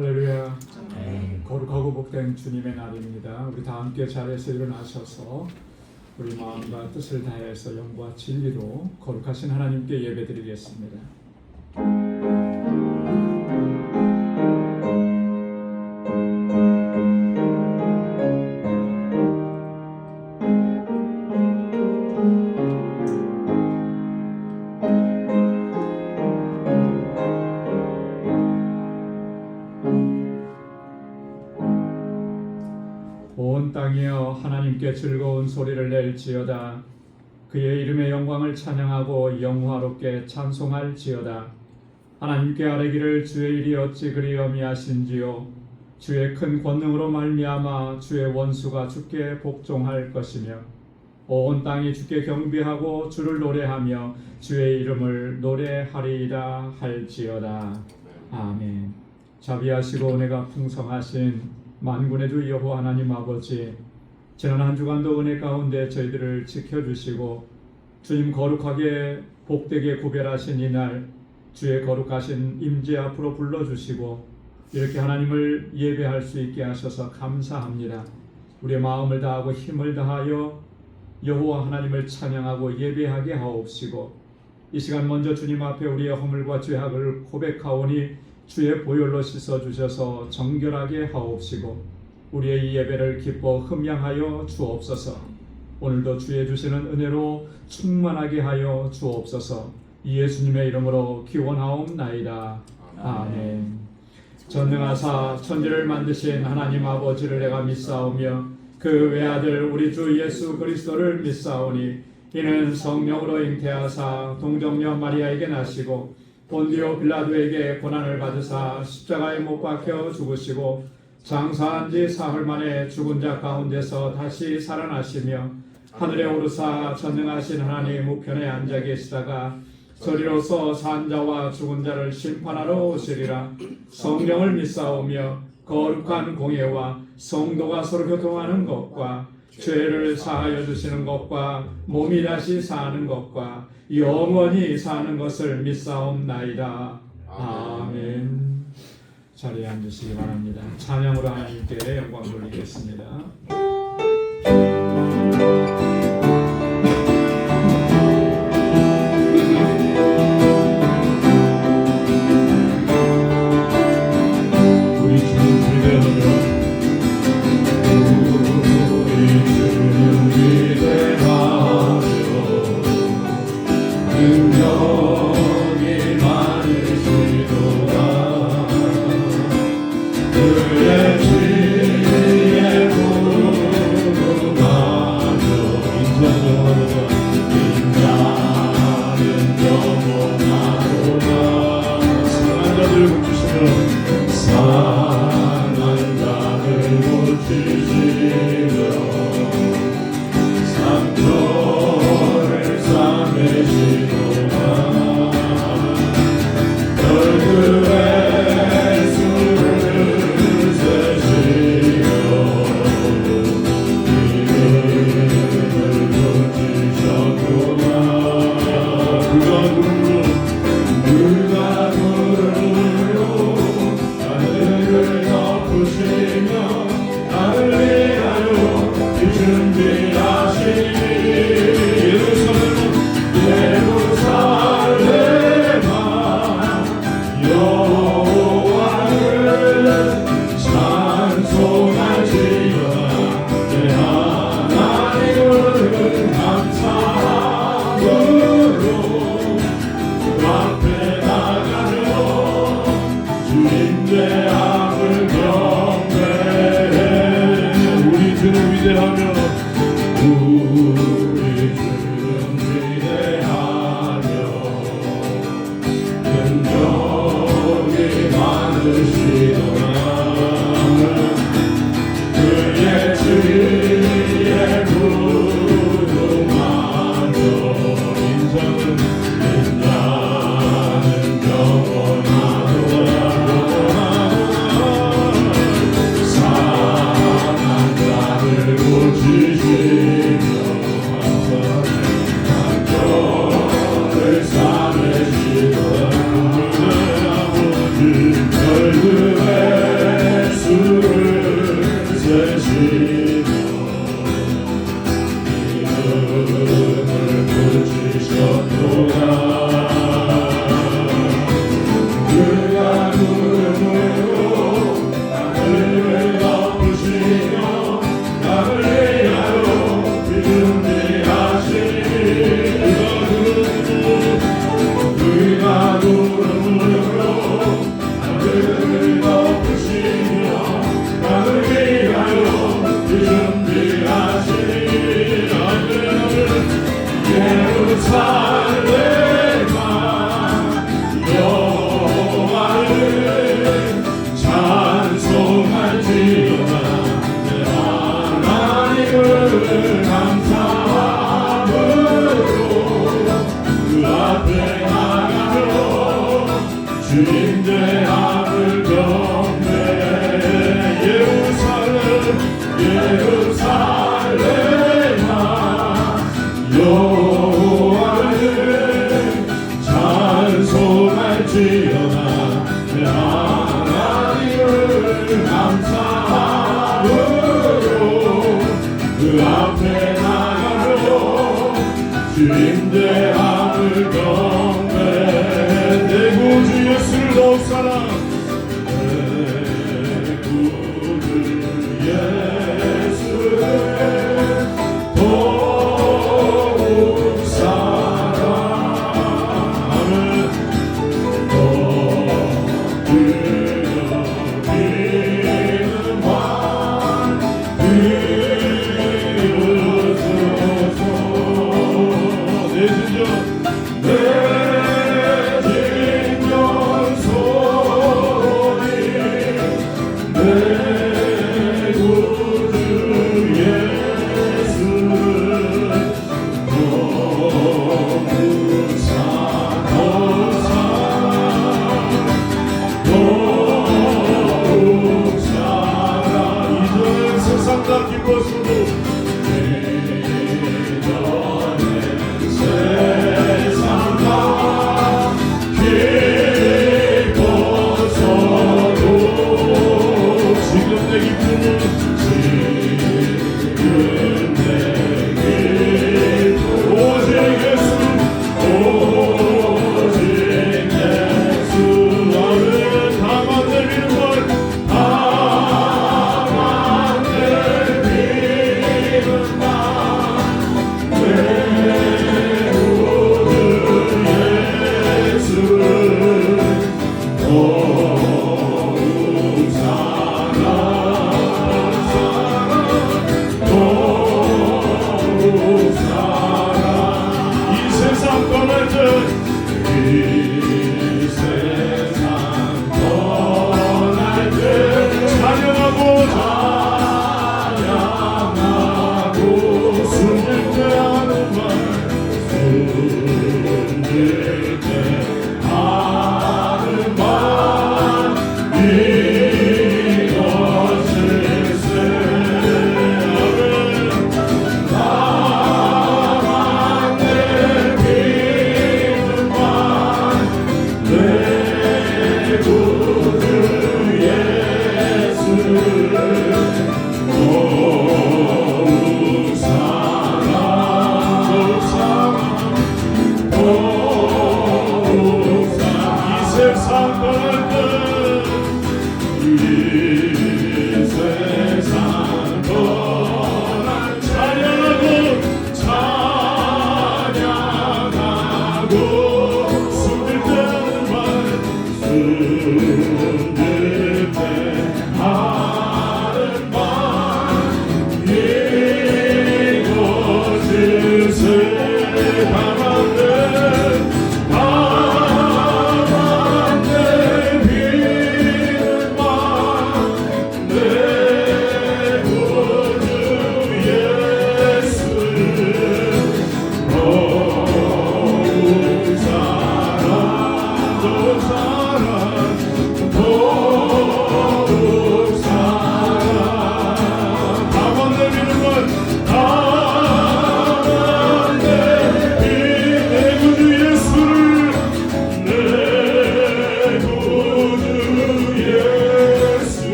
할렐루야. 거룩하고 복된 주님의 날입니다. 우리 다 함께 자리에서 일어나셔서 우리 마음과 뜻을 다해서 영과 진리로 거룩하신 하나님께 예배드리겠습니다. 온 땅이여 하나님께 즐거운 소리를 낼지어다. 그의 이름의 영광을 찬양하고 영화롭게 찬송할지어다. 하나님께 아뢰기를 주의 일이 어찌 그리 어미하신지요. 주의 큰 권능으로 말미암아 주의 원수가 주께 복종할 것이며 온 땅이 주께 경배하고 주를 노래하며 주의 이름을 노래하리이다 할지어다. 아멘. 자비하시고 은혜가 풍성하신 만군의 주 여호와 하나님 아버지, 지난 한 주간도 은혜 가운데 저희들을 지켜주시고 주님 거룩하게 복되게 구별하신 이날 주의 거룩하신 임재 앞으로 불러주시고 이렇게 하나님을 예배할 수 있게 하셔서 감사합니다. 우리의 마음을 다하고 힘을 다하여 여호와 하나님을 찬양하고 예배하게 하옵시고 이 시간 먼저 주님 앞에 우리의 허물과 죄악을 고백하오니 주의 보혈로 씻어주셔서 정결하게 하옵시고 우리의 이 예배를 기뻐 흠양하여 주옵소서. 오늘도 주의 주시는 은혜로 충만하게 하여 주옵소서. 예수님의 이름으로 기원하옵나이다. 아멘. 전능하사 천지를 만드신 하나님 아버지를 내가 믿사오며 그 외아들 우리 주 예수 그리스도를 믿사오니 이는 성령으로 잉태하사 동정녀 마리아에게 나시고 본디오 빌라도에게 고난을 받으사 십자가에 못 박혀 죽으시고 장사한 지 사흘 만에 죽은 자 가운데서 다시 살아나시며 하늘에 오르사 전능하신 하나님 우편에 앉아 계시다가 저리로서 산 자와 죽은 자를 심판하러 오시리라. 성령을 믿사오며 거룩한 공예와 성도가 서로 교통하는 것과 죄를 사하여 주시는 것과 몸이 다시 사는 것과 영원히 사는 것을 믿사옵나이다. 아멘. 자리에 앉으시기 바랍니다. 찬양으로 하나님께 영광 돌리겠습니다. 우리 주님 불배하며 능력이 많으시도다. 그의 주의 구하며 예루살렘아 여호와를 찬송할지어다. 내 하나님을 감사함으로 그 앞에 나가며 주님 대함을 경배해. 예루살렘아 여호와를 찬송할지어다. 내 하나님을 감사함으로 그 앞에 나가며 주님 대함을 경배해. 내 구주 예수를 더욱 사랑하며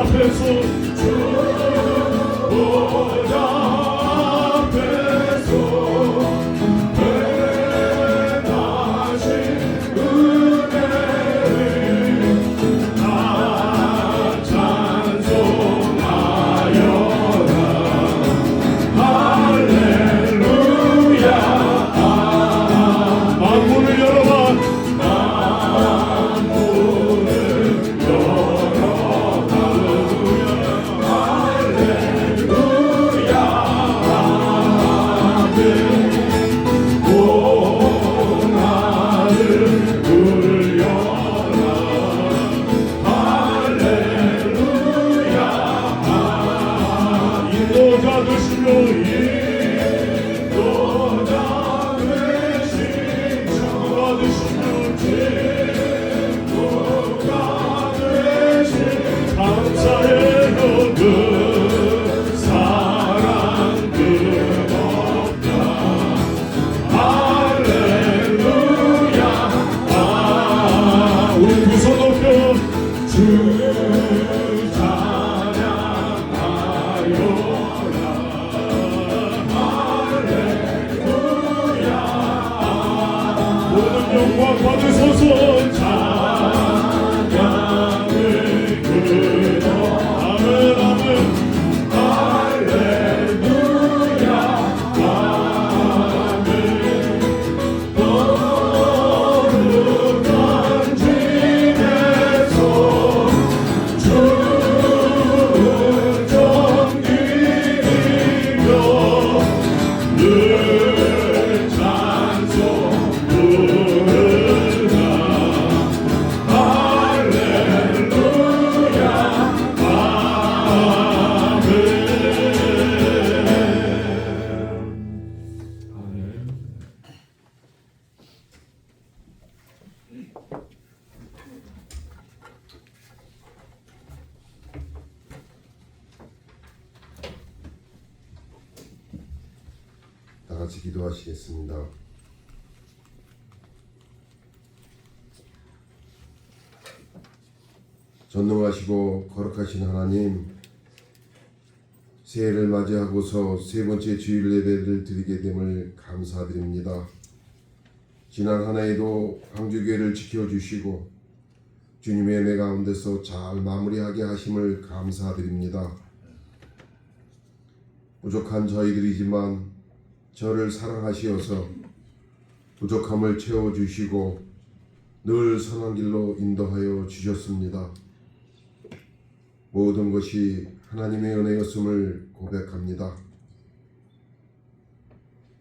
앞에서 영광 받으소서. 찬양을 그려. 아멘 아멘. 할렐루야. 아멘. 거룩한 집에서 주를 정기리며 늘 찬송 부르라. 할렐루야. 아멘. 다 같이 기도하시겠습니다. 전능하시고 거룩하신 하나님, 새해를 맞이하고서 세 번째 주일 예배를 드리게 됨을 감사드립니다. 지난 한 해에도 광주교회를 지켜주시고 주님의 은혜 가운데서 잘 마무리하게 하심을 감사드립니다. 부족한 저희들이지만 저를 사랑하시어서 부족함을 채워주시고 늘 선한 길로 인도하여 주셨습니다. 모든 것이 하나님의 은혜였음을 고백합니다.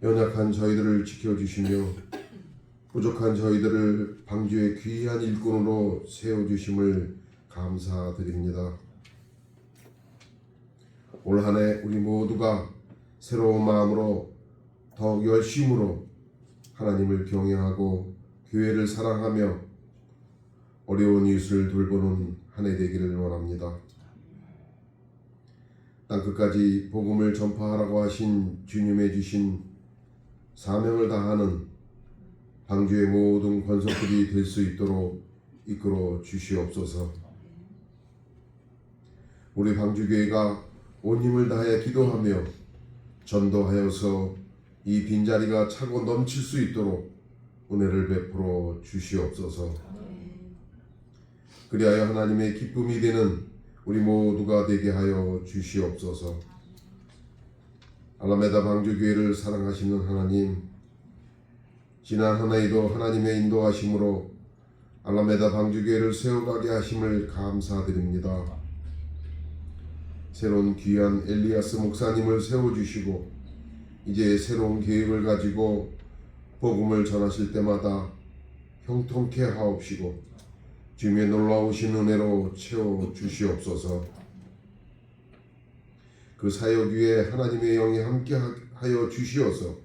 연약한 저희들을 지켜주시며 부족한 저희들을 방주의 귀한 일꾼으로 세워주심을 감사드립니다. 올 한 해 우리 모두가 새로운 마음으로 더욱 열심으로 하나님을 경외하고 교회를 사랑하며 어려운 이웃을 돌보는 한 해 되기를 원합니다. 땅끝까지 복음을 전파하라고 하신 주님의 주신 사명을 다하는 방주의 모든 권속들이 될 수 있도록 이끌어 주시옵소서. 우리 방주교회가 온 힘을 다해 기도하며 전도하여서 이 빈자리가 차고 넘칠 수 있도록 은혜를 베풀어 주시옵소서. 그리하여 하나님의 기쁨이 되는 우리 모두가 되게 하여 주시옵소서. 알라메다 방주교회를 사랑하시는 하나님, 지난 한 해에도 하나님의 인도하심으로 알라메다 방주교회를 세워가게 하심을 감사드립니다. 새로운 귀한 엘리야스 목사님을 세워주시고 이제 새로운 계획을 가지고 복음을 전하실 때마다 형통케 하옵시고 주님의 놀라우신 은혜로 채워주시옵소서. 그 사역 위에 하나님의 영이 함께하여 주시어서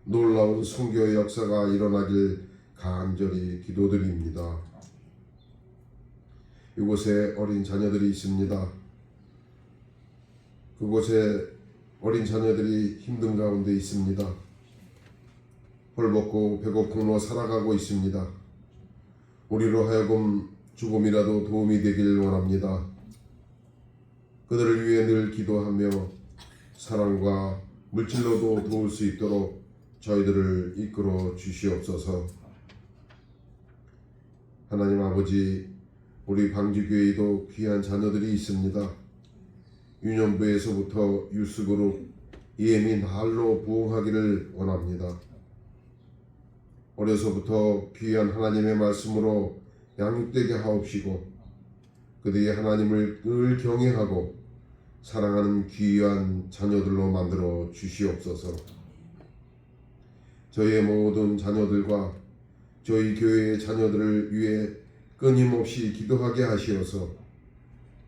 놀라운 선교의 역사가 일어나길 간절히 기도드립니다. 이곳에 어린 자녀들이 있습니다. 그곳에 어린 자녀들이 힘든 가운데 있습니다. 헐벗고 배고픔으로 살아가고 있습니다. 우리로 하여금 조금이라도 도움이 되길 원합니다. 그들을 위해 늘 기도하며 사랑과 물질로도 도울 수 있도록 저희들을 이끌어 주시옵소서. 하나님 아버지, 우리 방주교회에도 귀한 자녀들이 있습니다. 유년부에서부터 유스그룹 예미 날로 부흥하기를 원합니다. 어려서부터 귀한 하나님의 말씀으로 양육되게 하옵시고 그들이 하나님을 늘 경외하고 사랑하는 귀한 자녀들로 만들어 주시옵소서. 저희의 모든 자녀들과 저희 교회의 자녀들을 위해 끊임없이 기도하게 하시어서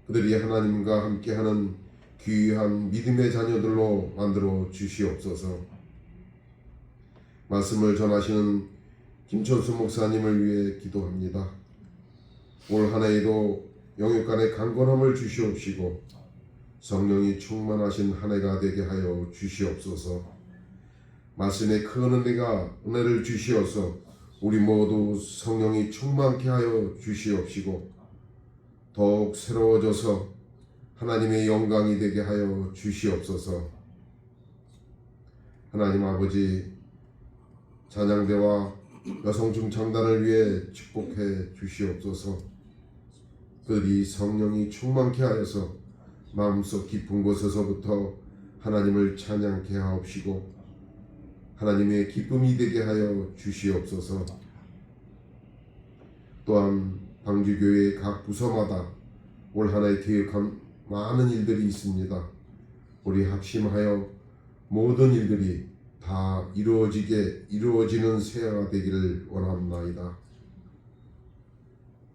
그들이 하나님과 함께하는 귀한 믿음의 자녀들로 만들어 주시옵소서. 말씀을 전하시는 김천수 목사님을 위해 기도합니다. 올 한 해에도 영육간의 강건함을 주시옵시고 성령이 충만하신 한 해가 되게 하여 주시옵소서. 말씀의 큰 은혜를 주시어서 우리 모두 성령이 충만케 하여 주시옵시고 더욱 새로워져서 하나님의 영광이 되게 하여 주시옵소서. 하나님 아버지, 찬양대와 여성중창단을 위해 축복해 주시옵소서. 그들이 성령이 충만케 하여서 마음속 깊은 곳에서부터 하나님을 찬양케 하옵시고 하나님의 기쁨이 되게 하여 주시옵소서. 또한 방주교회 각 부서마다 올 한 해 계획한 많은 일들이 있습니다. 우리 합심하여 모든 일들이 다 이루어지는 새해가 되기를 원합나이다.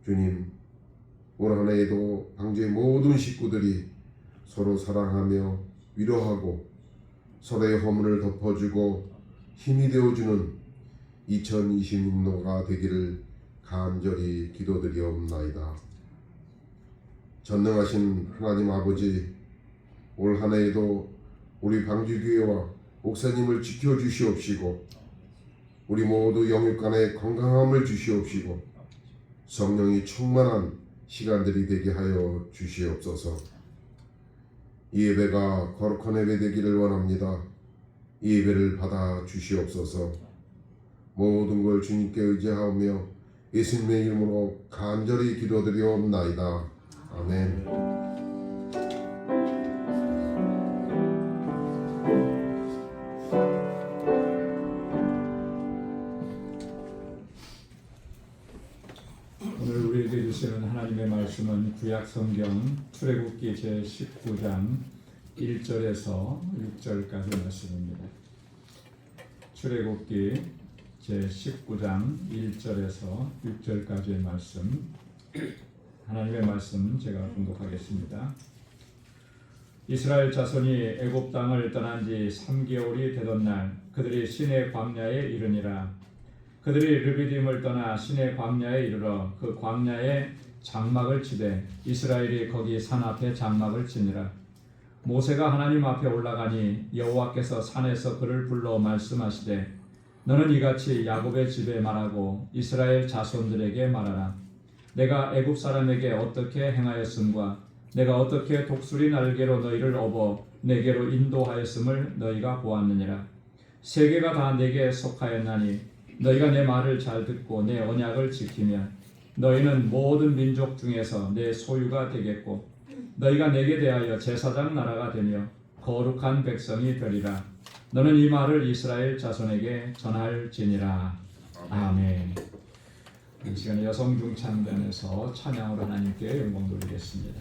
주님, 올 한 해에도 방주의 모든 식구들이 서로 사랑하며 위로하고 서로의 허물을 덮어주고 힘이 되어주는 2026년도가 되기를 간절히 기도드리옵나이다. 전능하신 하나님 아버지, 올 한 해에도 우리 방주교회와 목사님을 지켜주시옵시고 우리 모두 영육간의 건강함을 주시옵시고 성령이 충만한 시간들이 되게 하여 주시옵소서. 이 예배가 거룩한 예배 되기를 원합니다. 이 예배를 받아 주시옵소서. 모든 걸 주님께 의지하며 예수님의 이름으로 간절히 기도드리옵나이다. 아멘. 오늘 우리에게 주시는 하나님의 말씀은 구약 성경 출애굽기 제19장 1절에서 6절까지 말씀입니다. 출애굽기 제19장 1절에서 6절까지의 말씀, 하나님의 말씀 제가 봉독하겠습니다. 이스라엘 자손이 애굽 땅을 떠난 지 3개월이 되던 날 그들이 시내 광야에 이르니라. 그들이 르비딤을 떠나 시내 광야에 이르러 그 광야에 장막을 치되 이스라엘이 거기 산 앞에 장막을 치니라. 모세가 하나님 앞에 올라가니 여호와께서 산에서 그를 불러 말씀하시되 너는 이같이 야곱의 집에 말하고 이스라엘 자손들에게 말하라. 내가 애굽 사람에게 어떻게 행하였음과 내가 어떻게 독수리 날개로 너희를 업어 내게로 인도하였음을 너희가 보았느니라. 세계가 다 내게 속하였나니 너희가 내 말을 잘 듣고 내 언약을 지키면 너희는 모든 민족 중에서 내 소유가 되겠고 너희가 내게 대하여 제사장 나라가 되며 거룩한 백성이 되리라. 너는 이 말을 이스라엘 자손에게 전할지니라. 아멘. 이 시간에 여성중창단에서 찬양으로 하나님께 영광 돌리겠습니다.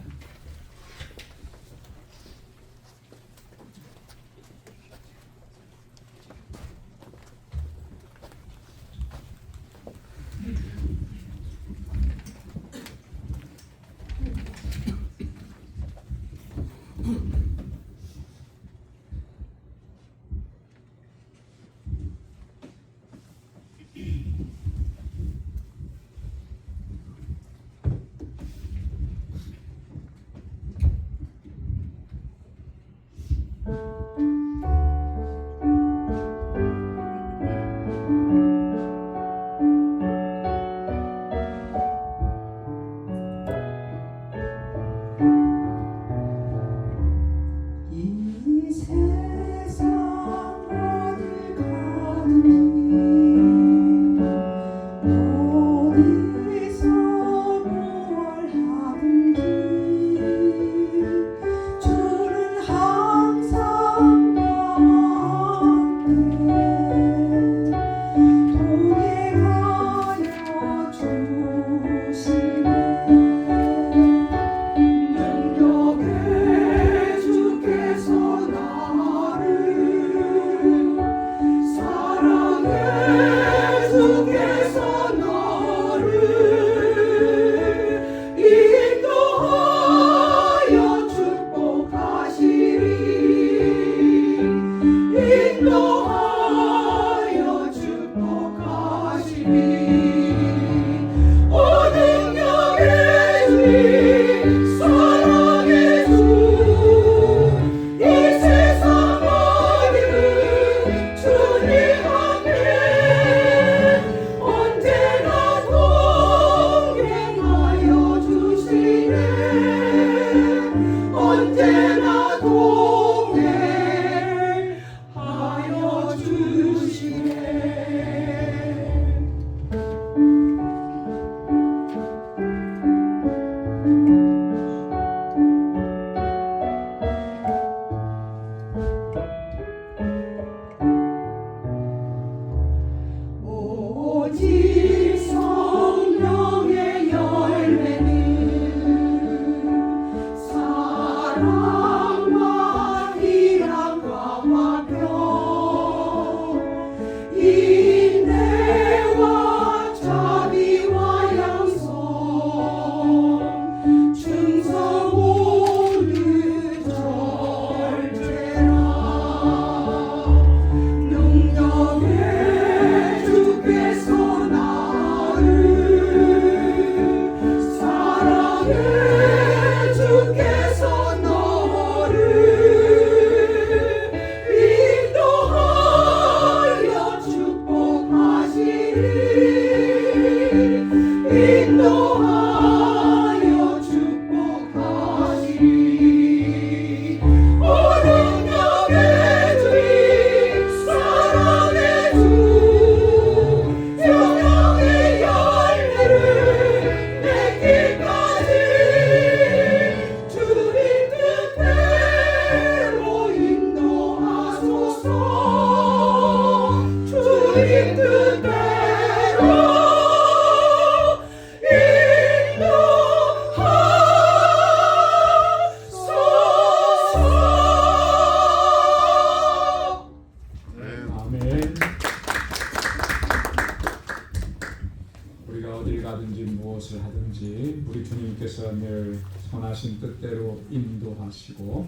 선하신 뜻대로 인도하시고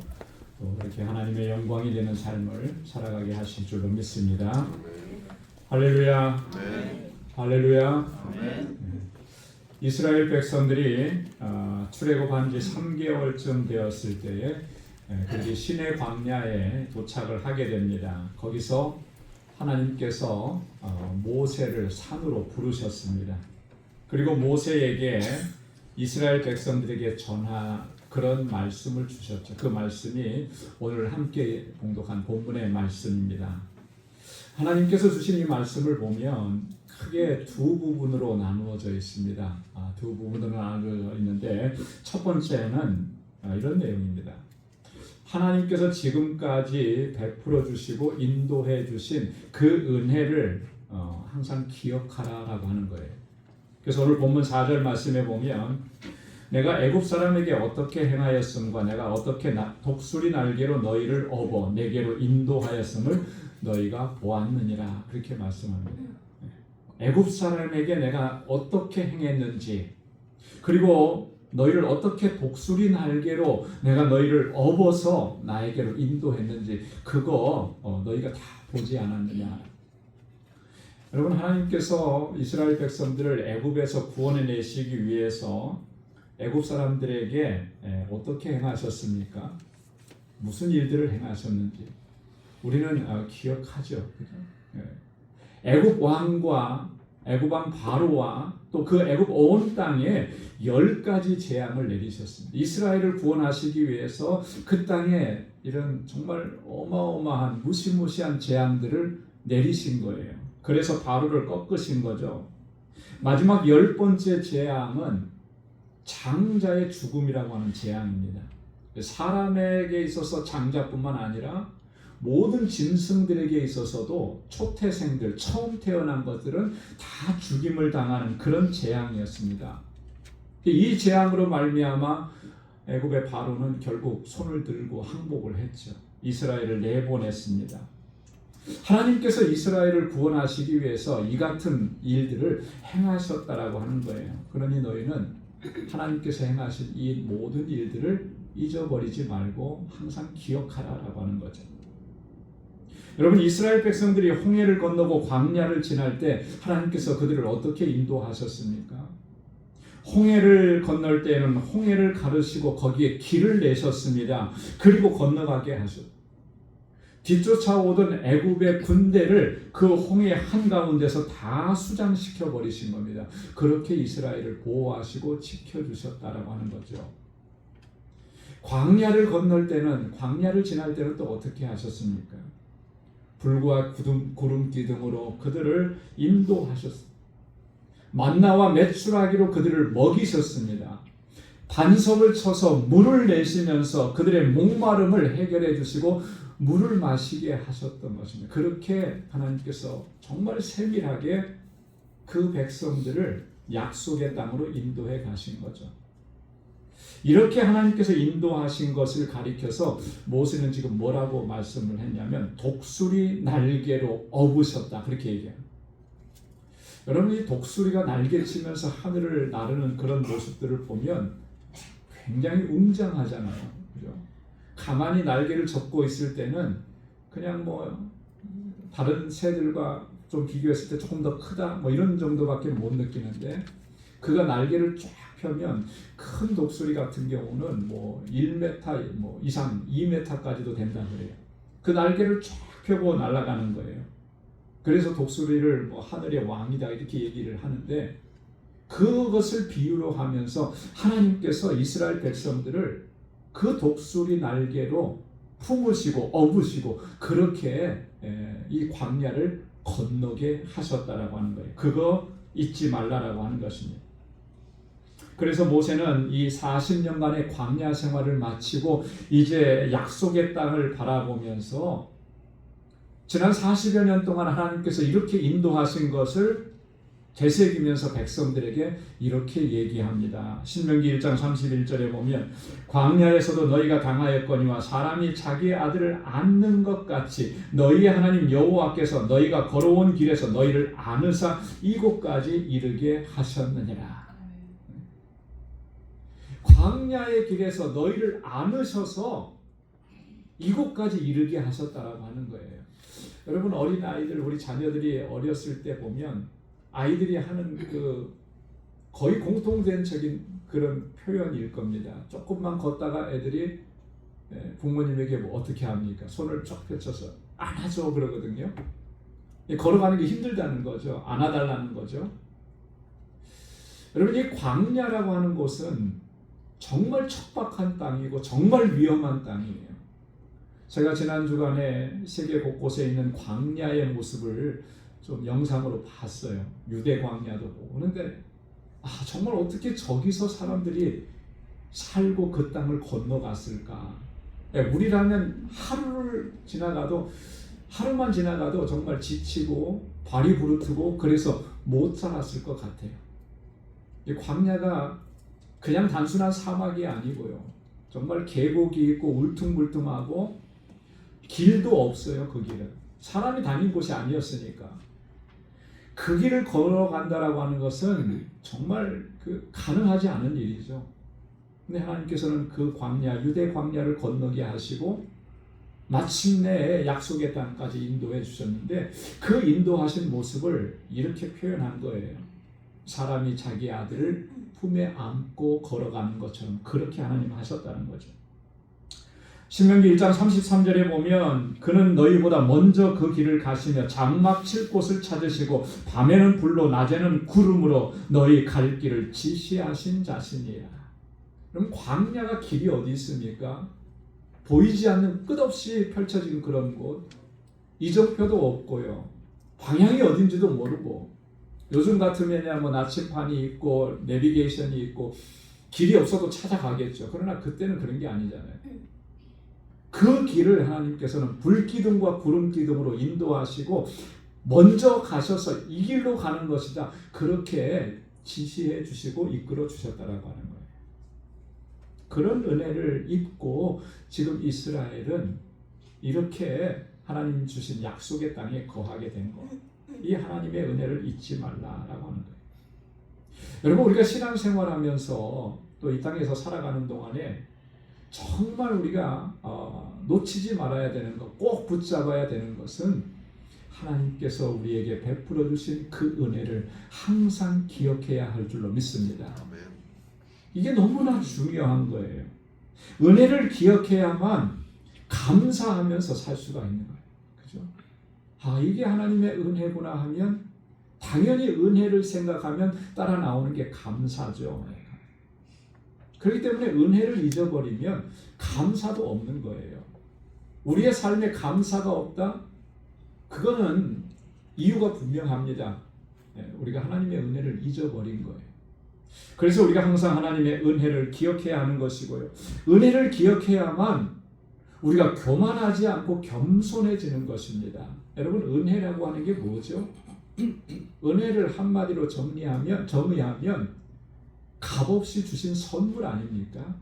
또 이렇게 하나님의 영광이 되는 삶을 살아가게 하실 줄로 믿습니다. 할렐루야. 할렐루야. 이스라엘 백성들이 출애굽한 지 3개월쯤 되었을 때에 그들이 시내 광야에 도착을 하게 됩니다. 거기서 하나님께서 모세를 산으로 부르셨습니다. 그리고 모세에게 이스라엘 백성들에게 그런 말씀을 주셨죠. 그 말씀이 오늘 함께 봉독한 본문의 말씀입니다. 하나님께서 주신 이 말씀을 보면 크게 두 부분으로 나누어져 있습니다. 두 부분으로 나누어져 있는데 첫 번째는 이런 내용입니다. 하나님께서 지금까지 베풀어 주시고 인도해 주신 그 은혜를 항상 기억하라라고 하는 거예요. 그래서 오늘 본문 4절 말씀에 보면 내가 애굽 사람에게 어떻게 행하였음과 내가 어떻게 독수리 날개로 너희를 업어 내게로 인도하였음을 너희가 보았느니라 그렇게 말씀합니다. 애굽 사람에게 내가 어떻게 행했는지 그리고 너희를 어떻게 독수리 날개로 내가 너희를 업어서 나에게로 인도했는지 그거 너희가 다 보지 않았느냐. 여러분 하나님께서 이스라엘 백성들을 애굽에서 구원해 내시기 위해서 애굽 사람들에게 어떻게 행하셨습니까? 무슨 일들을 행하셨는지 우리는 기억하죠. 애굽 왕과 애굽 왕 바로와 또 그 애굽 온 땅에 10가지 재앙을 내리셨습니다. 이스라엘을 구원하시기 위해서 그 땅에 이런 정말 어마어마한 무시무시한 재앙들을 내리신 거예요. 그래서 바로를 꺾으신 거죠. 마지막 10번째 재앙은 장자의 죽음이라고 하는 재앙입니다. 사람에게 있어서 장자뿐만 아니라 모든 짐승들에게 있어서도 초태생들, 처음 태어난 것들은 다 죽임을 당하는 그런 재앙이었습니다. 이 재앙으로 말미암아 애굽의 바로는 결국 손을 들고 항복을 했죠. 이스라엘을 내보냈습니다. 하나님께서 이스라엘을 구원하시기 위해서 이 같은 일들을 행하셨다라고 하는 거예요. 그러니 너희는 하나님께서 행하신 이 모든 일들을 잊어버리지 말고 항상 기억하라라고 하는 거죠. 여러분, 이스라엘 백성들이 홍해를 건너고 광야를 지날 때 하나님께서 그들을 어떻게 인도하셨습니까? 홍해를 건널 때에는 홍해를 가르시고 거기에 길을 내셨습니다. 그리고 건너가게 하셨. 뒤쫓아오던 애굽의 군대를 그 홍해 한가운데서 다 수장시켜 버리신 겁니다. 그렇게 이스라엘을 보호하시고 지켜주셨다라고 하는 거죠. 광야를 건널 때는, 광야를 지날 때는 또 어떻게 하셨습니까? 불과 구름 기둥으로 그들을 인도하셨습니다. 만나와 메추라기로 그들을 먹이셨습니다. 반석을 쳐서 물을 내시면서 그들의 목마름을 해결해 주시고 물을 마시게 하셨던 것입니다. 그렇게 하나님께서 정말 세밀하게 그 백성들을 약속의 땅으로 인도해 가신 거죠. 이렇게 하나님께서 인도하신 것을 가리켜서 모세는 지금 뭐라고 말씀을 했냐면 독수리 날개로 업으셨다, 그렇게 얘기해요. 여러분, 이 독수리가 날개치면서 하늘을 나르는 그런 모습들을 보면 굉장히 웅장하잖아요. 그죠? 가만히 날개를 접고 있을 때는 그냥 뭐 다른 새들과 좀 비교했을 때 조금 더 크다 뭐 이런 정도밖에 못 느끼는데, 그가 날개를 쫙 펴면 큰 독수리 같은 경우는 뭐 1m 뭐 이상 2m까지도 된다 그래요. 그 날개를 쫙 펴고 날아가는 거예요. 그래서 독수리를 뭐 하늘의 왕이다 이렇게 얘기를 하는데, 그것을 비유로 하면서 하나님께서 이스라엘 백성들을 그 독수리 날개로 품으시고 업으시고 그렇게 이 광야를 건너게 하셨다라고 하는 거예요. 그거 잊지 말라라고 하는 것입니다. 그래서 모세는 이 40년간의 광야 생활을 마치고 이제 약속의 땅을 바라보면서 지난 40여 년 동안 하나님께서 이렇게 인도하신 것을 되새기면서 백성들에게 이렇게 얘기합니다. 신명기 1장 31절에 보면 광야에서도 너희가 당하였거니와 사람이 자기의 아들을 안는 것 같이 너희의 하나님 여호와께서 너희가 걸어온 길에서 너희를 안으사 이곳까지 이르게 하셨느니라. 광야의 길에서 너희를 안으셔서 이곳까지 이르게 하셨다라고 하는 거예요. 여러분, 어린 아이들, 우리 자녀들이 어렸을 때 보면 아이들이 하는 그 거의 공통된적인 그런 표현일 겁니다. 조금만 걷다가 애들이 부모님에게 뭐 어떻게 합니까? 손을 쫙 펼쳐서 안아줘 그러거든요. 걸어가는 게 힘들다는 거죠. 안아달라는 거죠. 여러분, 이 광야라고 하는 곳은 정말 척박한 땅이고 정말 위험한 땅이에요. 제가 지난 주간에 세계 곳곳에 있는 광야의 모습을 좀 영상으로 봤어요. 유대 광야도 보고. 그런데 정말 어떻게 저기서 사람들이 살고 그 땅을 건너갔을까? 우리라면 하루만 지나가도 정말 지치고 발이 부르트고 그래서 못 살았을 것 같아요. 이 광야가 그냥 단순한 사막이 아니고요. 정말 계곡이 있고 울퉁불퉁하고 길도 없어요. 그 길은 사람이 다닌 곳이 아니었으니까. 그 길을 걸어간다라고 하는 것은 정말 가능하지 않은 일이죠. 근데 하나님께서는 그 광야, 유대 광야를 건너게 하시고 마침내 약속의 땅까지 인도해 주셨는데, 그 인도하신 모습을 이렇게 표현한 거예요. 사람이 자기 아들을 품에 안고 걸어가는 것처럼 그렇게 하나님 하셨다는 거죠. 신명기 1장 33절에 보면 그는 너희보다 먼저 그 길을 가시며 장막 칠 곳을 찾으시고 밤에는 불로 낮에는 구름으로 너희 갈 길을 지시하신 자신이야. 그럼 광야가 길이 어디 있습니까? 보이지 않는 끝없이 펼쳐진 그런 곳, 이정표도 없고요. 방향이 어딘지도 모르고, 요즘 같으면 뭐 나침판이 있고 내비게이션이 있고 길이 없어도 찾아가겠죠. 그러나 그때는 그런 게 아니잖아요. 그 길을 하나님께서는 불기둥과 구름기둥으로 인도하시고 먼저 가셔서 이 길로 가는 것이다, 그렇게 지시해 주시고 이끌어 주셨다라고 하는 거예요. 그런 은혜를 입고 지금 이스라엘은 이렇게 하나님 주신 약속의 땅에 거하게 된 것, 이 하나님의 은혜를 잊지 말라라고 하는 거예요. 여러분, 우리가 신앙생활하면서 또 이 땅에서 살아가는 동안에 정말 우리가 놓치지 말아야 되는 것, 꼭 붙잡아야 되는 것은 하나님께서 우리에게 베풀어 주신 그 은혜를 항상 기억해야 할 줄로 믿습니다. 이게 너무나 중요한 거예요. 은혜를 기억해야만 감사하면서 살 수가 있는 거예요. 그죠? 이게 하나님의 은혜구나 하면 당연히 은혜를 생각하면 따라 나오는 게 감사죠. 그렇기 때문에 은혜를 잊어버리면 감사도 없는 거예요. 우리의 삶에 감사가 없다? 그거는 이유가 분명합니다. 우리가 하나님의 은혜를 잊어버린 거예요. 그래서 우리가 항상 하나님의 은혜를 기억해야 하는 것이고요. 은혜를 기억해야만 우리가 교만하지 않고 겸손해지는 것입니다. 여러분, 은혜라고 하는 게 뭐죠? 은혜를 한마디로 정의하면 값없이 주신 선물 아닙니까?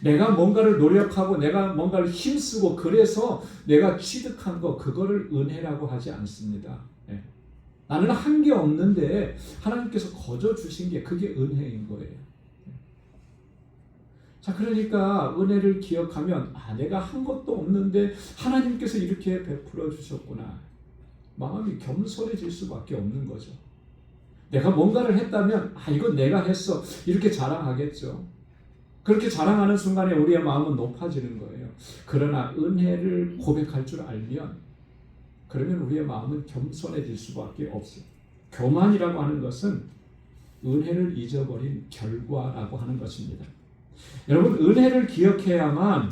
내가 뭔가를 노력하고 내가 뭔가를 힘쓰고 그래서 내가 취득한 거, 그거를 은혜라고 하지 않습니다. 나는 한 게 없는데 하나님께서 거저 주신 게, 그게 은혜인 거예요. 자, 그러니까 은혜를 기억하면 내가 한 것도 없는데 하나님께서 이렇게 베풀어 주셨구나, 마음이 겸손해질 수밖에 없는 거죠. 내가 뭔가를 했다면 이건 내가 했어, 이렇게 자랑하겠죠. 그렇게 자랑하는 순간에 우리의 마음은 높아지는 거예요. 그러나 은혜를 고백할 줄 알면, 그러면 우리의 마음은 겸손해질 수밖에 없어요. 교만이라고 하는 것은 은혜를 잊어버린 결과라고 하는 것입니다. 여러분, 은혜를 기억해야만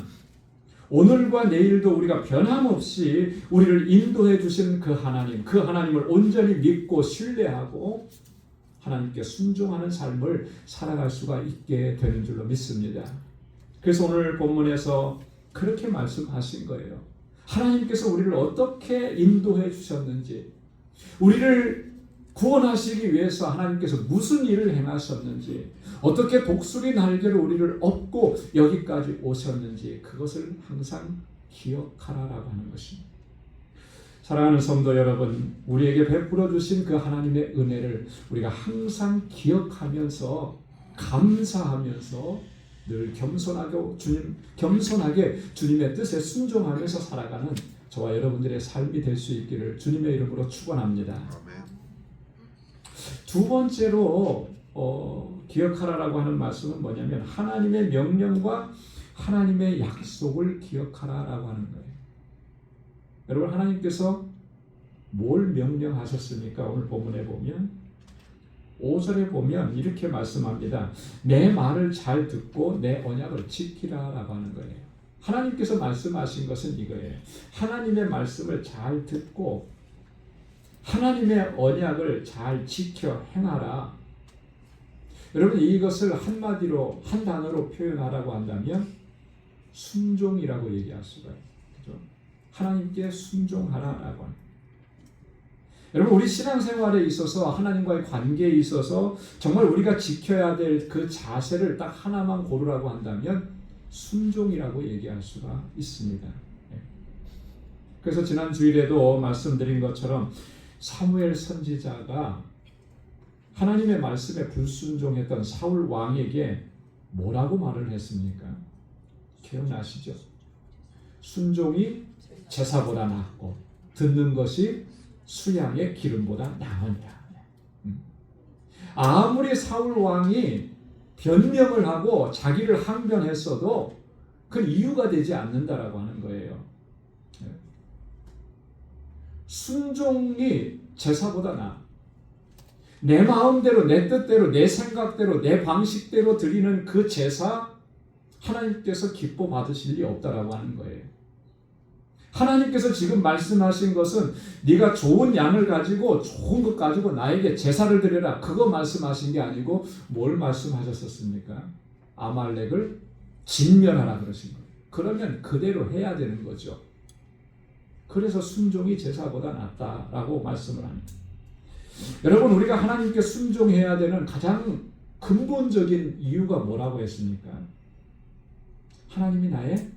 오늘과 내일도 우리가 변함없이 우리를 인도해 주신 그 하나님을 온전히 믿고 신뢰하고 하나님께 순종하는 삶을 살아갈 수가 있게 되는 줄로 믿습니다. 그래서 오늘 본문에서 그렇게 말씀하신 거예요. 하나님께서 우리를 어떻게 인도해 주셨는지, 우리를 구원하시기 위해서 하나님께서 무슨 일을 행하셨는지, 어떻게 독수리 날개로 우리를 업고 여기까지 오셨는지, 그것을 항상 기억하라라고 하는 것입니다. 사랑하는 성도 여러분, 우리에게 베풀어 주신 그 하나님의 은혜를 우리가 항상 기억하면서 감사하면서 늘 겸손하게 주님의 뜻에 순종하면서 살아가는 저와 여러분들의 삶이 될 수 있기를 주님의 이름으로 축원합니다. 두 번째로 기억하라라고 하는 말씀은 뭐냐면 하나님의 명령과 하나님의 약속을 기억하라라고 하는 거예요. 여러분, 하나님께서 뭘 명령하셨습니까? 오늘 본문에 보면 5절에 보면 이렇게 말씀합니다. 내 말을 잘 듣고 내 언약을 지키라라고 하는 거예요. 하나님께서 말씀하신 것은 이거예요. 하나님의 말씀을 잘 듣고 하나님의 언약을 잘 지켜 행하라. 여러분, 이것을 한마디로 한 단어로 표현하라고 한다면 순종이라고 얘기할 수가 있어요. 그렇죠? 하나님께 순종하라라고 합니다. 여러분, 우리 신앙생활에 있어서 하나님과의 관계에 있어서 정말 우리가 지켜야 될 그 자세를 딱 하나만 고르라고 한다면 순종이라고 얘기할 수가 있습니다. 그래서 지난 주일에도 말씀드린 것처럼 사무엘 선지자가 하나님의 말씀에 불순종했던 사울 왕에게 뭐라고 말을 했습니까? 기억나시죠? 순종이 제사보다 낫고 듣는 것이 수양의 기름보다 나으니라. 아무리 사울 왕이 변명을 하고 자기를 항변했어도 그 이유가 되지 않는다라고 하는 거예요. 순종이 제사보다 나아. 내 마음대로, 내 뜻대로, 내 생각대로, 내 방식대로 드리는 그 제사 하나님께서 기뻐 받으실 리 없다라고 하는 거예요. 하나님께서 지금 말씀하신 것은 네가 좋은 양을 가지고 좋은 것 가지고 나에게 제사를 드려라, 그거 말씀하신 게 아니고 뭘 말씀하셨었습니까? 아말렉을 진멸하라 그러신 거예요. 그러면 그대로 해야 되는 거죠. 그래서 순종이 제사보다 낫다라고 말씀을 합니다. 여러분, 우리가 하나님께 순종해야 되는 가장 근본적인 이유가 뭐라고 했습니까? 하나님이 나의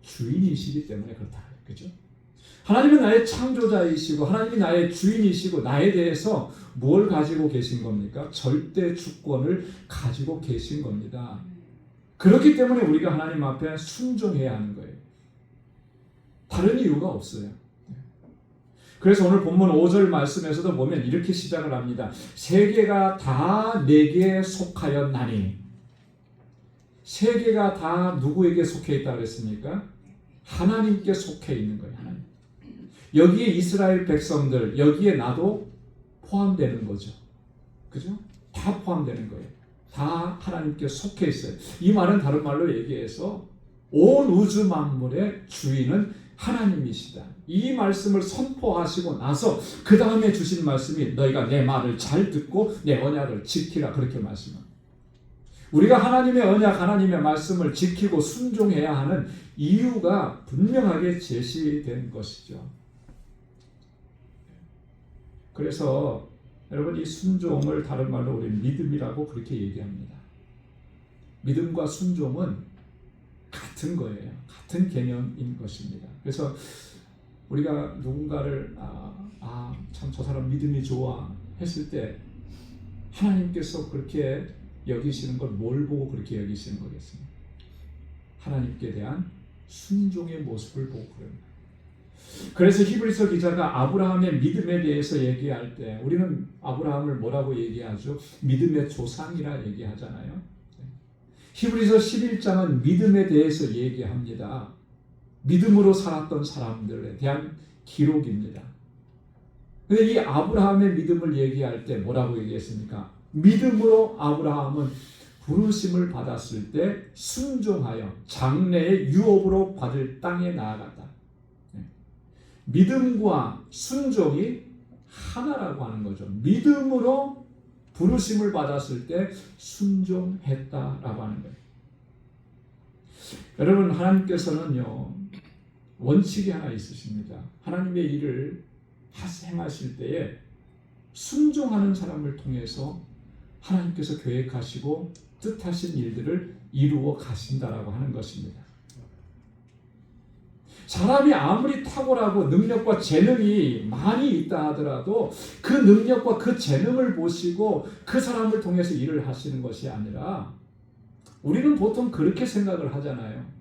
주인이시기 때문에 그렇다. 그죠? 하나님은 나의 창조자이시고 하나님이 나의 주인이시고 나에 대해서 뭘 가지고 계신 겁니까? 절대 주권을 가지고 계신 겁니다. 그렇기 때문에 우리가 하나님 앞에 순종해야 하는 거예요. 다른 이유가 없어요. 그래서 오늘 본문 5절 말씀에서도 보면 이렇게 시작을 합니다. 세계가 다 내게 속하였나니. 세계가 다 누구에게 속해 있다 그랬습니까? 하나님께 속해 있는 거예요. 하나님. 여기에 이스라엘 백성들, 여기에 나도 포함되는 거죠. 그죠? 다 포함되는 거예요. 다 하나님께 속해 있어요. 이 말은 다른 말로 얘기해서 온 우주 만물의 주인은 하나님이시다. 이 말씀을 선포하시고 나서 그 다음에 주신 말씀이 너희가 내 말을 잘 듣고 내 언약을 지키라, 그렇게 말씀합니다. 우리가 하나님의 언약, 하나님의 말씀을 지키고 순종해야 하는 이유가 분명하게 제시된 것이죠. 그래서 여러분, 이 순종을 다른 말로 우리 믿음이라고 그렇게 얘기합니다. 믿음과 순종은 같은 거예요. 같은 개념인 것입니다. 그래서 우리가 누군가를 참 저 사람 믿음이 좋아 했을 때 하나님께서 그렇게 여기시는 걸 뭘 보고 그렇게 여기시는 거겠습니까? 하나님께 대한 순종의 모습을 보고 그럽니다. 그래서 히브리서 기자가 아브라함의 믿음에 대해서 얘기할 때 우리는 아브라함을 뭐라고 얘기하죠? 믿음의 조상이라 얘기하잖아요. 히브리서 11장은 믿음에 대해서 얘기합니다. 믿음으로 살았던 사람들에 대한 기록입니다. 근데 이 아브라함의 믿음을 얘기할 때 뭐라고 얘기했습니까? 믿음으로 아브라함은 부르심을 받았을 때 순종하여 장래의 유업으로 받을 땅에 나아갔다. 믿음과 순종이 하나라고 하는 거죠. 믿음으로 부르심을 받았을 때 순종했다라고 하는 거예요. 여러분, 하나님께서는요, 원칙이 하나 있으십니다. 하나님의 일을 행하실 때에 순종하는 사람을 통해서 하나님께서 계획하시고 뜻하신 일들을 이루어 가신다라고 하는 것입니다. 사람이 아무리 탁월하고 능력과 재능이 많이 있다 하더라도 그 능력과 그 재능을 보시고 그 사람을 통해서 일을 하시는 것이 아니라, 우리는 보통 그렇게 생각을 하잖아요.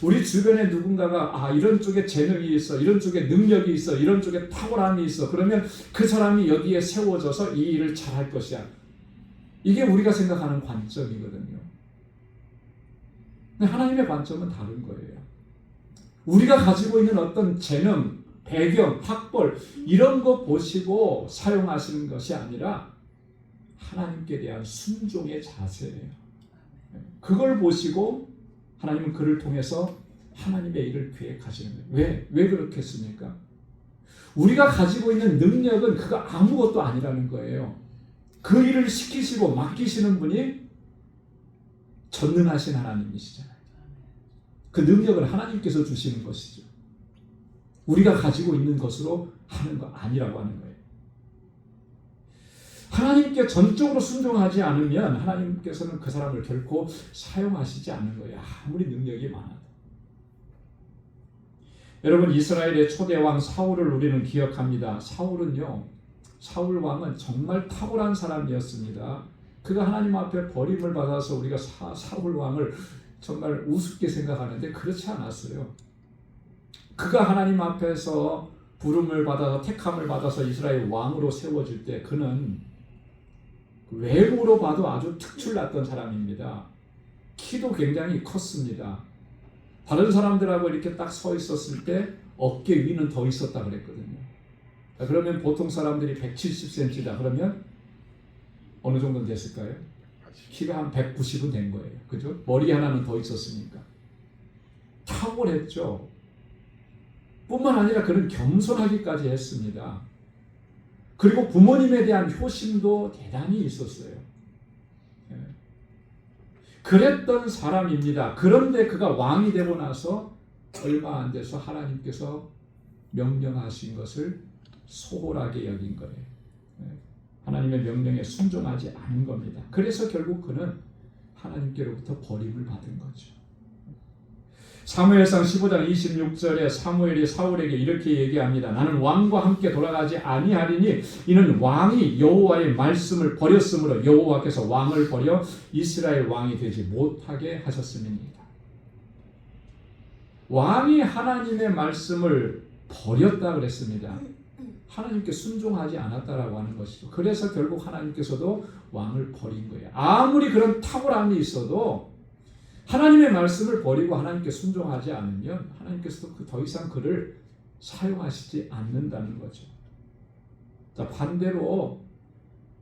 우리 주변에 누군가가 이런 쪽에 재능이 있어, 이런 쪽에 능력이 있어, 이런 쪽에 탁월함이 있어, 그러면 그 사람이 여기에 세워져서 이 일을 잘할 것이야. 이게 우리가 생각하는 관점이거든요. 근데 하나님의 관점은 다른 거예요. 우리가 가지고 있는 어떤 재능, 배경, 학벌 이런 거 보시고 사용하시는 것이 아니라 하나님께 대한 순종의 자세예요. 그걸 보시고 하나님은 그를 통해서 하나님의 일을 계획하시는 거예요. 왜 그렇겠습니까? 우리가 가지고 있는 능력은 그거 아무것도 아니라는 거예요. 그 일을 시키시고 맡기시는 분이 전능하신 하나님이시잖아요. 그 능력을 하나님께서 주시는 것이죠. 우리가 가지고 있는 것으로 하는 거 아니라고 하는 거예요. 하나님께 전적으로 순종하지 않으면 하나님께서는 그 사람을 결코 사용하시지 않는 거예요. 아무리 능력이 많아도. 여러분, 이스라엘의 초대왕 사울을 우리는 기억합니다. 사울 왕은 정말 탁월한 사람이었습니다. 그가 하나님 앞에 버림을 받아서 우리가 사울 왕을 정말 우습게 생각하는데 그렇지 않았어요. 그가 하나님 앞에서 부름을 받아서 택함을 받아서 이스라엘 왕으로 세워질 때 그는 외모로 봐도 아주 특출났던 사람입니다. 키도 굉장히 컸습니다. 다른 사람들하고 이렇게 딱 서 있었을 때 어깨 위는 더 있었다 그랬거든요. 그러면 보통 사람들이 170cm다 그러면 어느 정도 됐을까요? 키가 한 190은 된 거예요. 그죠? 머리 하나는 더 있었으니까. 탁월했죠. 뿐만 아니라 그는 겸손하기까지 했습니다. 그리고 부모님에 대한 효심도 대단히 있었어요. 그랬던 사람입니다. 그런데 그가 왕이 되고 나서 얼마 안 돼서 하나님께서 명령하신 것을 소홀하게 여긴 거예요. 하나님의 명령에 순종하지 않은 겁니다. 그래서 결국 그는 하나님께로부터 버림을 받은 거죠. 사무엘상 15장 26절에 사무엘이 사울에게 이렇게 얘기합니다. 나는 왕과 함께 돌아가지 아니하리니 이는 왕이 여호와의 말씀을 버렸으므로 여호와께서 왕을 버려 이스라엘 왕이 되지 못하게 하셨음이니이다. 왕이 하나님의 말씀을 버렸다 그랬습니다. 하나님께 순종하지 않았다라고 하는 것이죠. 그래서 결국 하나님께서도 왕을 버린 거예요. 아무리 그런 탁월함이 있어도 하나님의 말씀을 버리고 하나님께 순종하지 않으면 하나님께서도 더 이상 그를 사용하시지 않는다는 거죠. 자, 반대로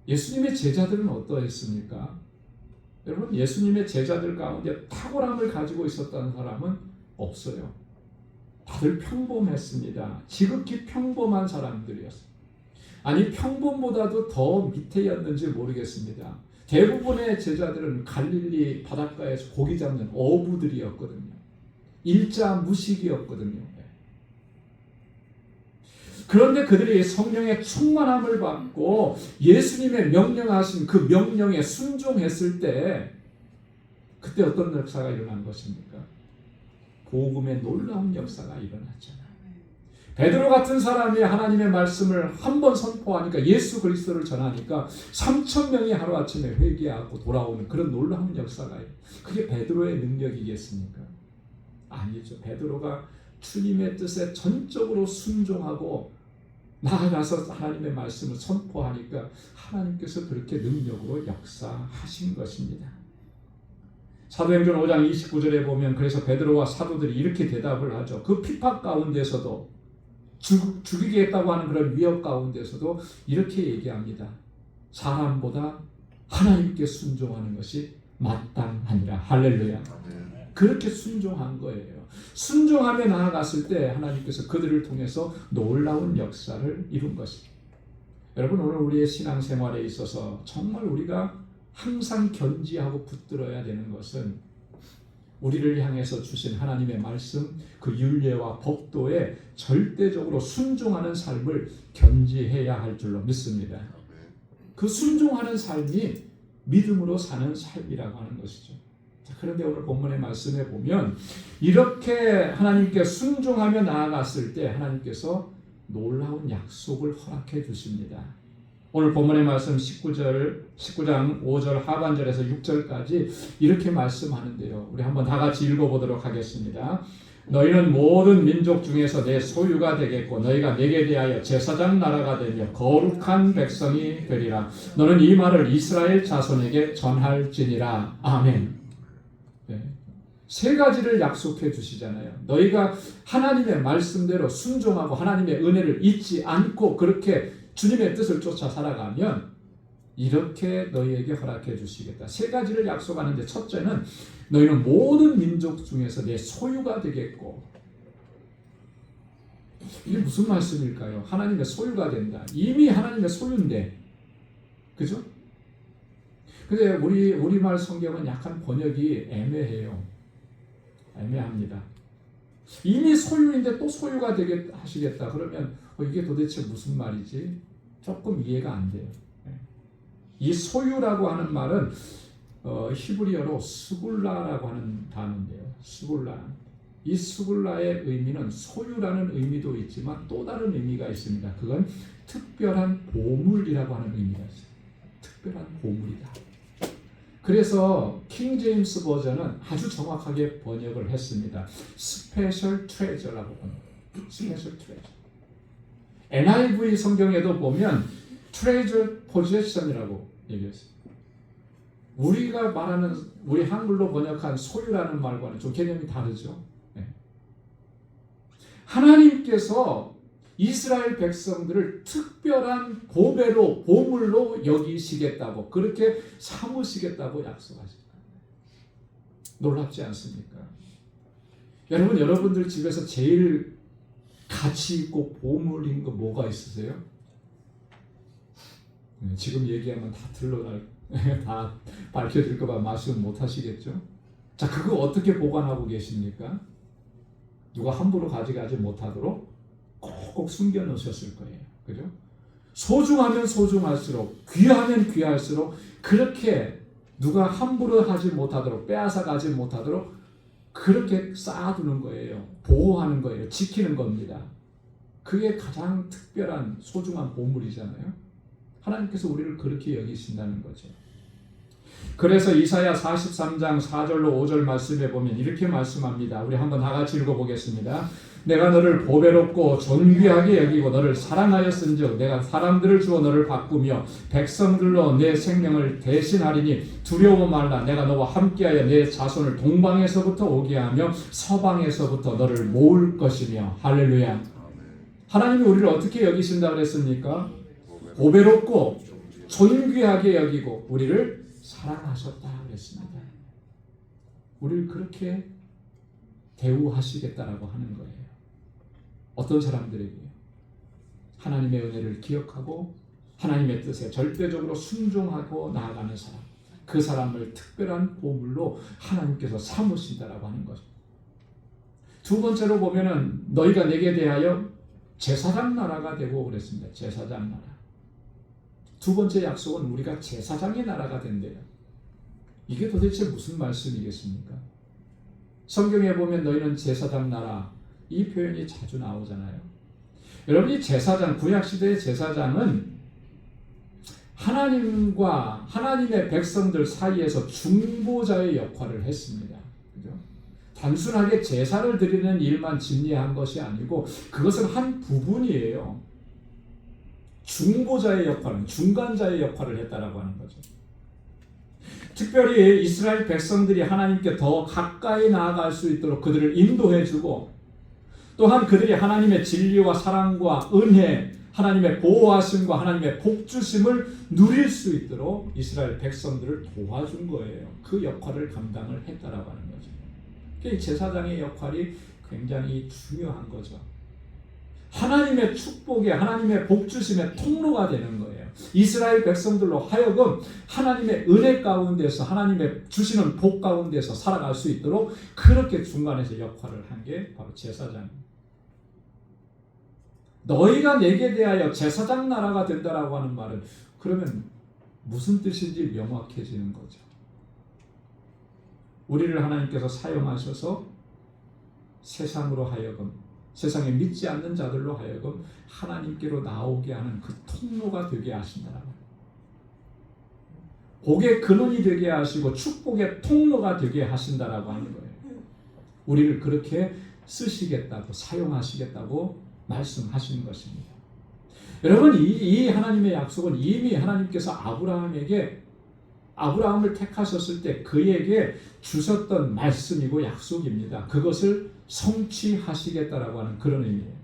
예수님의 제자들은 어떠했습니까? 여러분, 예수님의 제자들 가운데 탁월함을 가지고 있었다는 사람은 없어요. 다들 평범했습니다. 지극히 평범한 사람들이었어요. 아니, 평범보다도 더 밑에였는지 모르겠습니다. 대부분의 제자들은 갈릴리 바닷가에서 고기 잡는 어부들이었거든요. 일자 무식이었거든요. 그런데 그들이 성령의 충만함을 받고 예수님의 명령하신 그 명령에 순종했을 때 그때 어떤 역사가 일어난 것입니까? 복음의 놀라운 역사가 일어났잖아요. 베드로 같은 사람이 하나님의 말씀을 한 번 선포하니까 예수 그리스도를 전하니까 3,000명이 하루아침에 회개하고 돌아오는 그런 놀라운 역사가 그게 베드로의 능력이겠습니까? 아니죠. 베드로가 주님의 뜻에 전적으로 순종하고 나아가서 하나님의 말씀을 선포하니까 하나님께서 그렇게 능력으로 역사하신 것입니다. 사도행전 5장 29절에 보면 그래서 베드로와 사도들이 이렇게 대답을 하죠. 그 핍박 가운데서도 죽이겠다고 하는 그런 위협 가운데서도 이렇게 얘기합니다. 사람보다 하나님께 순종하는 것이 마땅하니라. 할렐루야. 그렇게 순종한 거예요. 순종하며 나아갔을 때 하나님께서 그들을 통해서 놀라운 역사를 이룬 것입니다. 여러분, 오늘 우리의 신앙생활에 있어서 정말 우리가 항상 견지하고 붙들어야 되는 것은 우리를 향해서 주신 하나님의 말씀, 그 율례와 법도에 절대적으로 순종하는 삶을 견지해야 할 줄로 믿습니다. 그 순종하는 삶이 믿음으로 사는 삶이라고 하는 것이죠. 그런데 오늘 본문의 말씀에 보면 이렇게 하나님께 순종하며 나아갔을 때 하나님께서 놀라운 약속을 허락해 주십니다. 오늘 본문의 말씀 19장 5절 하반절에서 6절까지 이렇게 말씀하는데요. 우리 한번 다 같이 읽어보도록 하겠습니다. 너희는 모든 민족 중에서 내 소유가 되겠고 너희가 내게 대하여 제사장 나라가 되며 거룩한 백성이 되리라. 너는 이 말을 이스라엘 자손에게 전할지니라. 아멘. 네. 세 가지를 약속해 주시잖아요. 너희가 하나님의 말씀대로 순종하고 하나님의 은혜를 잊지 않고 그렇게 주님의 뜻을 쫓아 살아가면 이렇게 너희에게 허락해 주시겠다. 세 가지를 약속하는데 첫째는 너희는 모든 민족 중에서 내 소유가 되겠고. 이게 무슨 말씀일까요? 하나님의 소유가 된다. 이미 하나님의 소유인데, 그죠? 근데 우리말 성경은 약간 번역이 애매해요. 애매합니다. 이미 소유인데 또 소유가 되게 하시겠다. 그러면 이게 도대체 무슨 말이지? 조금 이해가 안 돼요. 이 소유라고 하는 말은 히브리어로 스굴라라고 하는 단어인데요. 스굴라. 이 스굴라의 의미는 소유라는 의미도 있지만 또 다른 의미가 있습니다. 그건 특별한 보물이라고 하는 의미가 있어요. 특별한 보물이다. 그래서 킹 제임스 버전은 아주 정확하게 번역을 했습니다. 스페셜 트레저라고 합니다. 스페셜 트레저. NIV 성경에도 보면 treasure possession이라고 얘기했어요. 우리가 말하는 우리 한글로 번역한 소유라는 말과는 좀 개념이 다르죠. 네. 하나님께서 이스라엘 백성들을 특별한 보배로 보물로 여기시겠다고 그렇게 삼으시겠다고 약속하셨다. 놀랍지 않습니까? 여러분, 여러분들 집에서 제일 가치 있고 보물인 거 뭐가 있으세요? 지금 얘기하면 다 다 밝혀질까 봐 말씀 못 하시겠죠? 자, 그거 어떻게 보관하고 계십니까? 누가 함부로 가져가지 못하도록 꼭꼭 숨겨 놓으셨을 거예요. 그죠? 소중하면 소중할수록, 귀하면 귀할수록 그렇게 누가 함부로 하지 못하도록, 빼앗아 가지 못하도록 그렇게 쌓아두는 거예요. 보호하는 거예요. 지키는 겁니다. 그게 가장 특별한 소중한 보물이잖아요. 하나님께서 우리를 그렇게 여기신다는 거죠. 그래서 이사야 43장 4절로 5절 말씀에 보면 이렇게 말씀합니다. 우리 한번 다 같이 읽어보겠습니다. 내가 너를 보배롭고 존귀하게 여기고 너를 사랑하였은즉 내가 사람들을 주어 너를 바꾸며 백성들로 내 생명을 대신하리니 두려워 말라. 내가 너와 함께하여 내 자손을 동방에서부터 오게 하며 서방에서부터 너를 모을 것이며. 할렐루야. 하나님이 우리를 어떻게 여기신다 그랬습니까? 보배롭고 존귀하게 여기고 우리를 사랑하셨다 그랬습니다. 우리를 그렇게 대우하시겠다라고 하는 거예요. 어떤 사람들에게요? 하나님의 은혜를 기억하고 하나님의 뜻에 절대적으로 순종하고 나아가는 사람, 그 사람을 특별한 보물로 하나님께서 삼으신다라고 하는 거죠. 두 번째로 보면은 너희가 내게 대하여 제사장 나라가 되고 그랬습니다. 제사장 나라. 두 번째 약속은 우리가 제사장의 나라가 된대요. 이게 도대체 무슨 말씀이겠습니까? 성경에 보면 너희는 제사장 나라, 이 표현이 자주 나오잖아요. 여러분, 이 제사장, 구약시대의 제사장은 하나님과 하나님의 백성들 사이에서 중보자의 역할을 했습니다. 그죠? 단순하게 제사를 드리는 일만 집례한 것이 아니고 그것은 한 부분이에요. 중보자의 역할은, 중간자의 역할을 했다라고 하는 거죠. 특별히 이스라엘 백성들이 하나님께 더 가까이 나아갈 수 있도록 그들을 인도해주고, 또한 그들이 하나님의 진리와 사랑과 은혜, 하나님의 보호하심과 하나님의 복주심을 누릴 수 있도록 이스라엘 백성들을 도와준 거예요. 그 역할을 감당을 했다라고 하는 거죠. 이 제사장의 역할이 굉장히 중요한 거죠. 하나님의 축복에, 하나님의 복주심의 통로가 되는 거예요. 이스라엘 백성들로 하여금 하나님의 은혜 가운데서, 하나님의 주시는 복 가운데서 살아갈 수 있도록 그렇게 중간에서 역할을 한 게 바로 제사장입니다. 너희가 내게 대하여 제사장 나라가 된다라고 하는 말은 그러면 무슨 뜻인지 명확해지는 거죠. 우리를 하나님께서 사용하셔서 세상으로 하여금, 세상에 믿지 않는 자들로 하여금 하나님께로 나오게 하는 그 통로가 되게 하신다라고. 복의 근원이 되게 하시고 축복의 통로가 되게 하신다라고 하는 거예요. 우리를 그렇게 쓰시겠다고, 사용하시겠다고 말씀하시는 것입니다. 여러분, 이 하나님의 약속은 이미 하나님께서 아브라함을 택하셨을 때 그에게 주셨던 말씀이고 약속입니다. 그것을 성취하시겠다라고 하는 그런 의미예요.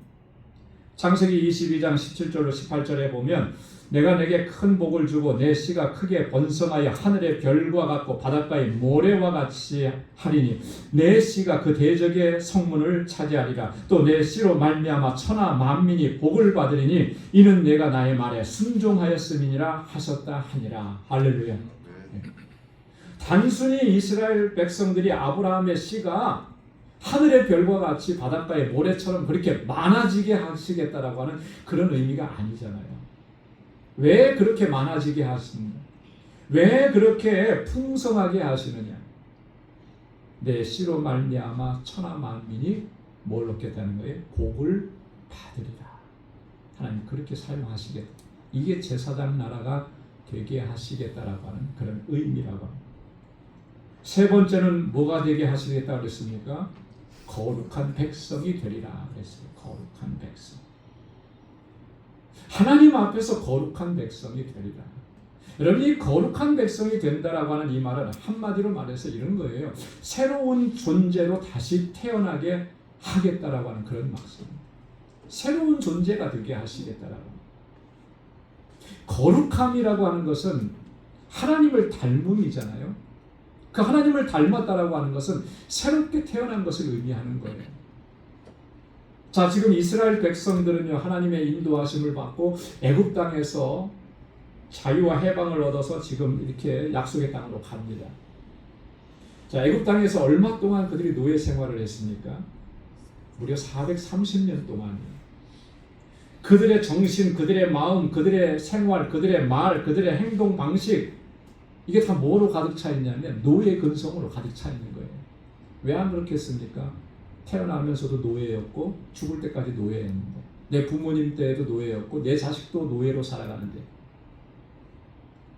창세기 22장 17절로 18절에 보면 내가 내게 큰 복을 주고 내 씨가 크게 번성하여 하늘의 별과 같고 바닷가의 모래와 같이 하리니 내 씨가 그 대적의 성문을 차지하리라. 또 내 씨로 말미암아 천하 만민이 복을 받으리니 이는 내가 나의 말에 순종하였음이니라 하셨다 하니라. 할렐루야. 단순히 이스라엘 백성들이 아브라함의 씨가 하늘의 별과 같이 바닷가의 모래처럼 그렇게 많아지게 하시겠다라고 하는 그런 의미가 아니잖아요. 왜 그렇게 많아지게 하시느냐? 왜 그렇게 풍성하게 하시느냐? 내 씨로 말미암아 천하 만민이 뭘 얻겠다는 거예요? 복을 받으리라. 하나님 그렇게 사용하시겠다. 이게 제사장 나라가 되게 하시겠다라고 하는 그런 의미라고 합니다. 세 번째는 뭐가 되게 하시겠다고 그랬습니까? 거룩한 백성이 되리라 그랬어요. 거룩한 백성. 하나님 앞에서 거룩한 백성이 되리라. 여러분, 이 거룩한 백성이 된다라고 하는 이 말은 한마디로 말해서 이런 거예요. 새로운 존재로 다시 태어나게 하겠다라고 하는 그런 말씀입니다. 새로운 존재가 되게 하시겠다라고. 거룩함이라고 하는 것은 하나님을 닮음이잖아요. 그 하나님을 닮았다라고 하는 것은 새롭게 태어난 것을 의미하는 거예요. 자, 지금 이스라엘 백성들은요, 하나님의 인도하심을 받고 애굽 땅에서 자유와 해방을 얻어서 지금 이렇게 약속의 땅으로 갑니다. 자, 애굽 땅에서 얼마 동안 그들이 노예 생활을 했습니까? 무려 430년 동안이에요. 그들의 정신, 그들의 마음, 그들의 생활, 그들의 말, 그들의 행동 방식, 이게 다 뭐로 가득 차 있냐면 노예 근성으로 가득 차 있는 거예요. 왜 안 그렇게 했습니까? 태어나면서도 노예였고 죽을 때까지 노예였는데, 내 부모님 때에도 노예였고 내 자식도 노예로 살아가는데,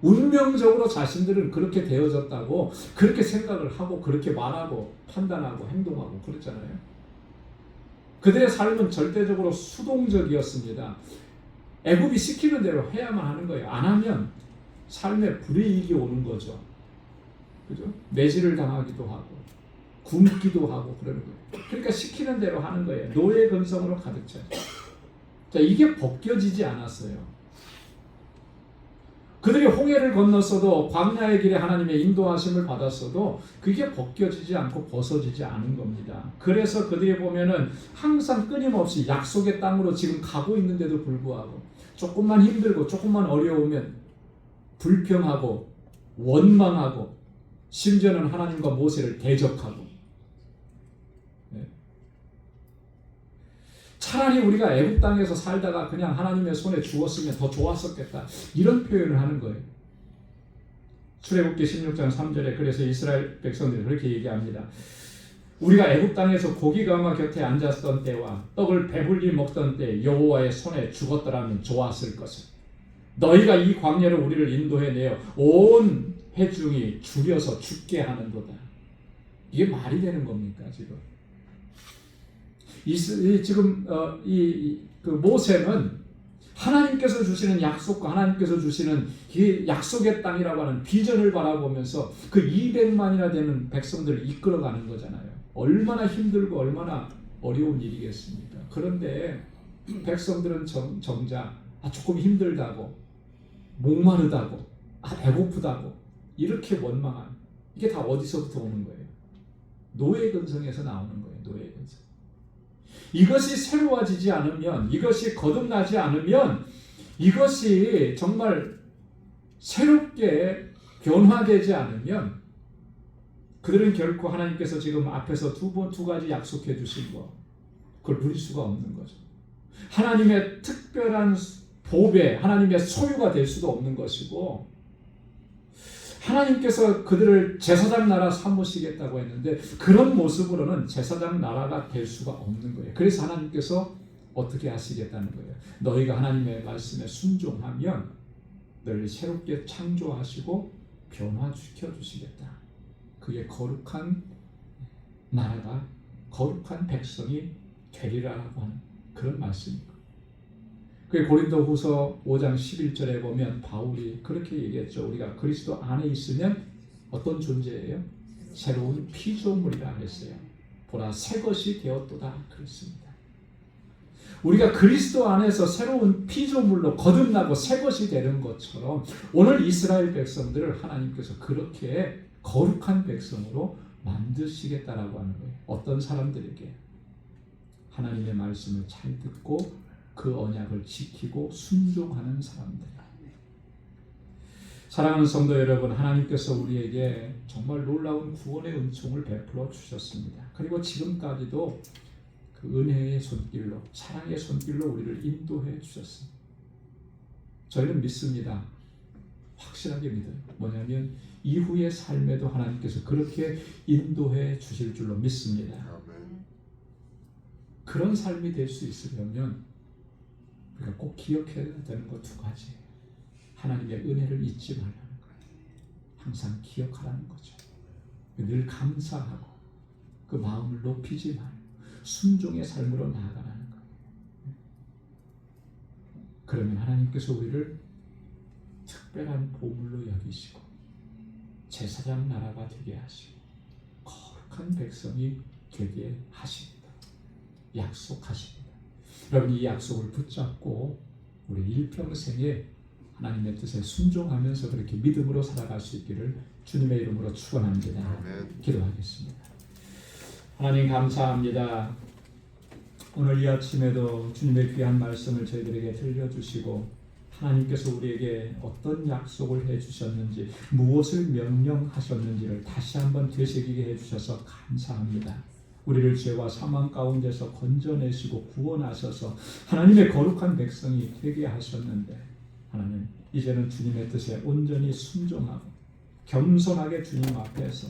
운명적으로 자신들은 그렇게 되어졌다고 그렇게 생각을 하고 그렇게 말하고 판단하고 행동하고 그랬잖아요. 그들의 삶은 절대적으로 수동적이었습니다. 애굽이 시키는 대로 해야만 하는 거예요. 안 하면 삶에 불이익이 오는 거죠. 그죠? 매질을 당하기도 하고 굶기도 하고 그러는 거예요. 그러니까 시키는 대로 하는 거예요. 노예 근성으로 가득 차요. 자, 이게 벗겨지지 않았어요. 그들이 홍해를 건넜어도, 광야의 길에 하나님의 인도하심을 받았어도 그게 벗겨지지 않고 벗어지지 않은 겁니다. 그래서 그들이 보면은 항상 끊임없이 약속의 땅으로 지금 가고 있는데도 불구하고 조금만 힘들고 조금만 어려우면 불평하고 원망하고 심지어는 하나님과 모세를 대적하고, 차라리 우리가 애굽 땅에서 살다가 그냥 하나님의 손에 죽었으면 더 좋았었겠다, 이런 표현을 하는 거예요. 출애굽기 16장 3절에 그래서 이스라엘 백성들이 그렇게 얘기합니다. 우리가 애굽 땅에서 고기가마 곁에 앉았던 때와 떡을 배불리 먹던 때 여호와의 손에 죽었더라면 좋았을 것을. 너희가 이 광야로 우리를 인도해내어 온 회중이 줄여서 죽게 하는도다. 이게 말이 되는 겁니까 지금? 지금 그 모세는 하나님께서 주시는 약속과 하나님께서 주시는 이 약속의 땅이라고 하는 비전을 바라보면서 그 200만이나 되는 백성들을 이끌어가는 거잖아요. 얼마나 힘들고 얼마나 어려운 일이겠습니까? 그런데 백성들은 정작 조금 힘들다고, 목마르다고, 배고프다고 이렇게 원망한, 이게 다 어디서부터 오는 거예요? 노예 근성에서 나오는 거예요. 노예 근성. 이것이 새로워지지 않으면, 이것이 거듭나지 않으면, 이것이 정말 새롭게 변화되지 않으면 그들은 결코 하나님께서 지금 앞에서 두 가지 약속해 주신 거, 그걸 누릴 수가 없는 거죠. 하나님의 특별한 보배, 하나님의 소유가 될 수도 없는 것이고, 하나님께서 그들을 제사장 나라 삼으시겠다고 했는데 그런 모습으로는 제사장 나라가 될 수가 없는 거예요. 그래서 하나님께서 어떻게 하시겠다는 거예요? 너희가 하나님의 말씀에 순종하면 너희를 새롭게 창조하시고 변화시켜 주시겠다. 그게 거룩한 나라가, 거룩한 백성이 되리라고 하는 그런 말씀입니다. 고린도후서 5장 11절에 보면 바울이 그렇게 얘기했죠. 우리가 그리스도 안에 있으면 어떤 존재예요? 새로운 피조물이라 했어요. 보라 새 것이 되었도다 그랬습니다. 우리가 그리스도 안에서 새로운 피조물로 거듭나고 새 것이 되는 것처럼 오늘 이스라엘 백성들을 하나님께서 그렇게 거룩한 백성으로 만드시겠다라고 하는 거예요. 어떤 사람들에게? 하나님의 말씀을 잘 듣고 그 언약을 지키고 순종하는 사람들. 사랑하는 성도 여러분, 하나님께서 우리에게 정말 놀라운 구원의 은총을 베풀어 주셨습니다. 그리고 지금까지도 그 은혜의 손길로, 사랑의 손길로 우리를 인도해 주셨습니다. 저희는 믿습니다. 확실하게 믿어요. 뭐냐면 이후의 삶에도 하나님께서 그렇게 인도해 주실 줄로 믿습니다. 그런 삶이 될 수 있으려면 우리가 꼭 기억해야 되는 것 두 가지. 하나님의 은혜를 잊지 말라는 거예요. 항상 기억하라는 거죠. 늘 감사하고 그 마음을 높이지 말고 순종의 삶으로 나아가라는 거예요. 그러면 하나님께서 우리를 특별한 보물로 여기시고 제사장 나라가 되게 하시고 거룩한 백성이 되게 하십니다. 약속하십니다. 여러분, 이 약속을 붙잡고 우리 일평생에 하나님의 뜻에 순종하면서 그렇게 믿음으로 살아갈 수 있기를 주님의 이름으로 축원합니다. 기도하겠습니다. 하나님 감사합니다. 오늘 이 아침에도 주님의 귀한 말씀을 저희들에게 들려주시고 하나님께서 우리에게 어떤 약속을 해주셨는지, 무엇을 명령하셨는지를 다시 한번 되새기게 해주셔서 감사합니다. 우리를 죄와 사망 가운데서 건져내시고 구원하셔서 하나님의 거룩한 백성이 되게 하셨는데, 하나님 이제는 주님의 뜻에 온전히 순종하고 겸손하게 주님 앞에서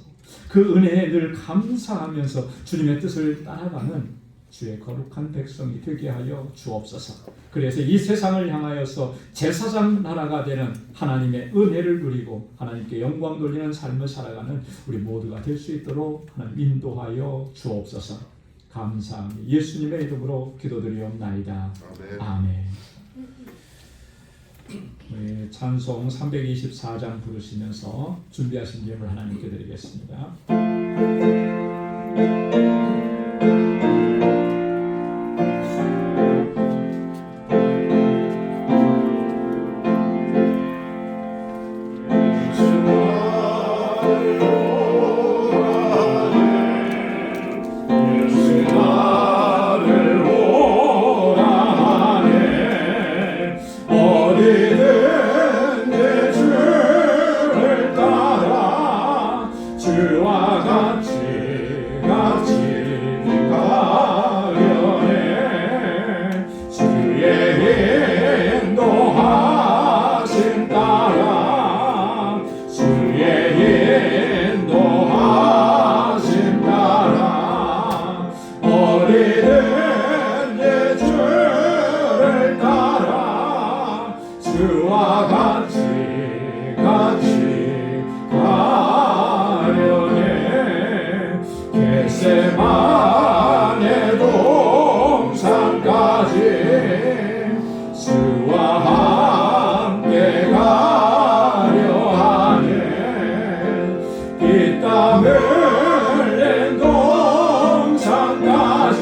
그 은혜에 늘 감사하면서 주님의 뜻을 따라가는 주의 거룩한 백성이 되게 하여 주옵소서. 그래서 이 세상을 향하여서 제사장 나라가 되는 하나님의 은혜를 누리고 하나님께 영광 돌리는 삶을 살아가는 우리 모두가 될 수 있도록 하나님 인도하여 주옵소서. 감사합니다. 예수님의 이름으로 기도드리옵나이다. 아멘. 우리 찬송 324장 부르시면서 준비하신 예물 하나님께 드리겠습니다. 주와 같이 가려네. 겟세마네 동산까지 주와 함께 가려 하네. 이 땀 흘린 동산까지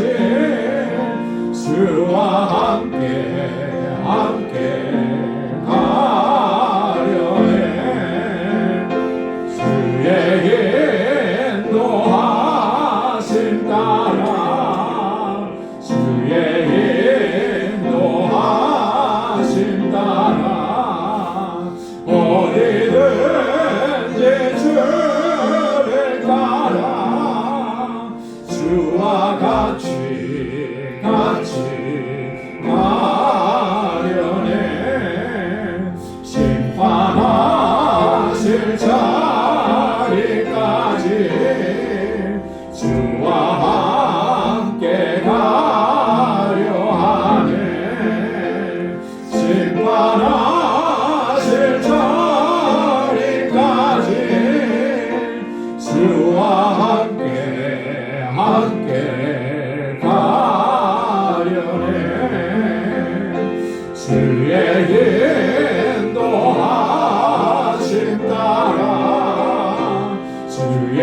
주와 함께 가려네. 주의 인도하심 따라 주의 인도하심 따라 어디든지 주를 따라 주와 같이 가려네. 심판하실 자리까지 주와 함께 가려 하네. 심판하실 자리까지 주와 함께 가려네. 주의 인도하심 따라 주의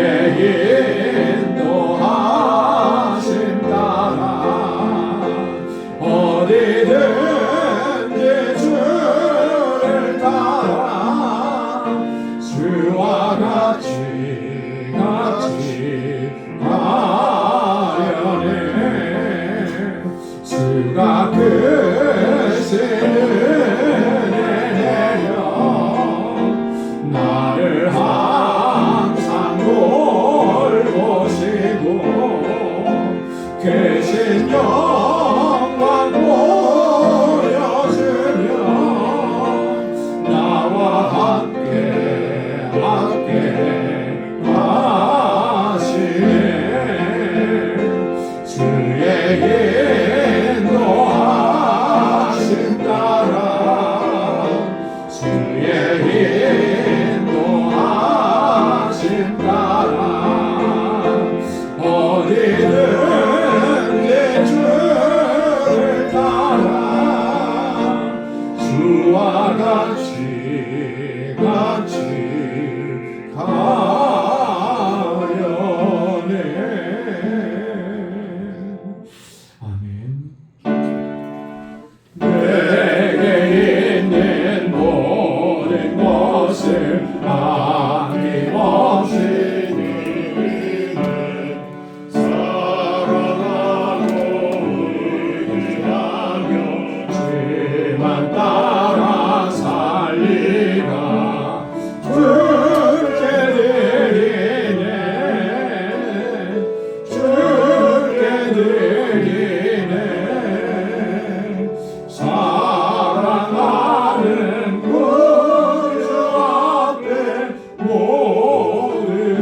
인도하심 따라 어디든지 주를 따라 주와 같이 가려네. 주가 크신 은혜 내려 나를 항상 돌보시고 계신 영광 보여주며 나와 함께 하시네. 주의 인도하 따라 살리라 주께 드리네 주께 드리네 사랑하는 구주 앞에 모두 드리네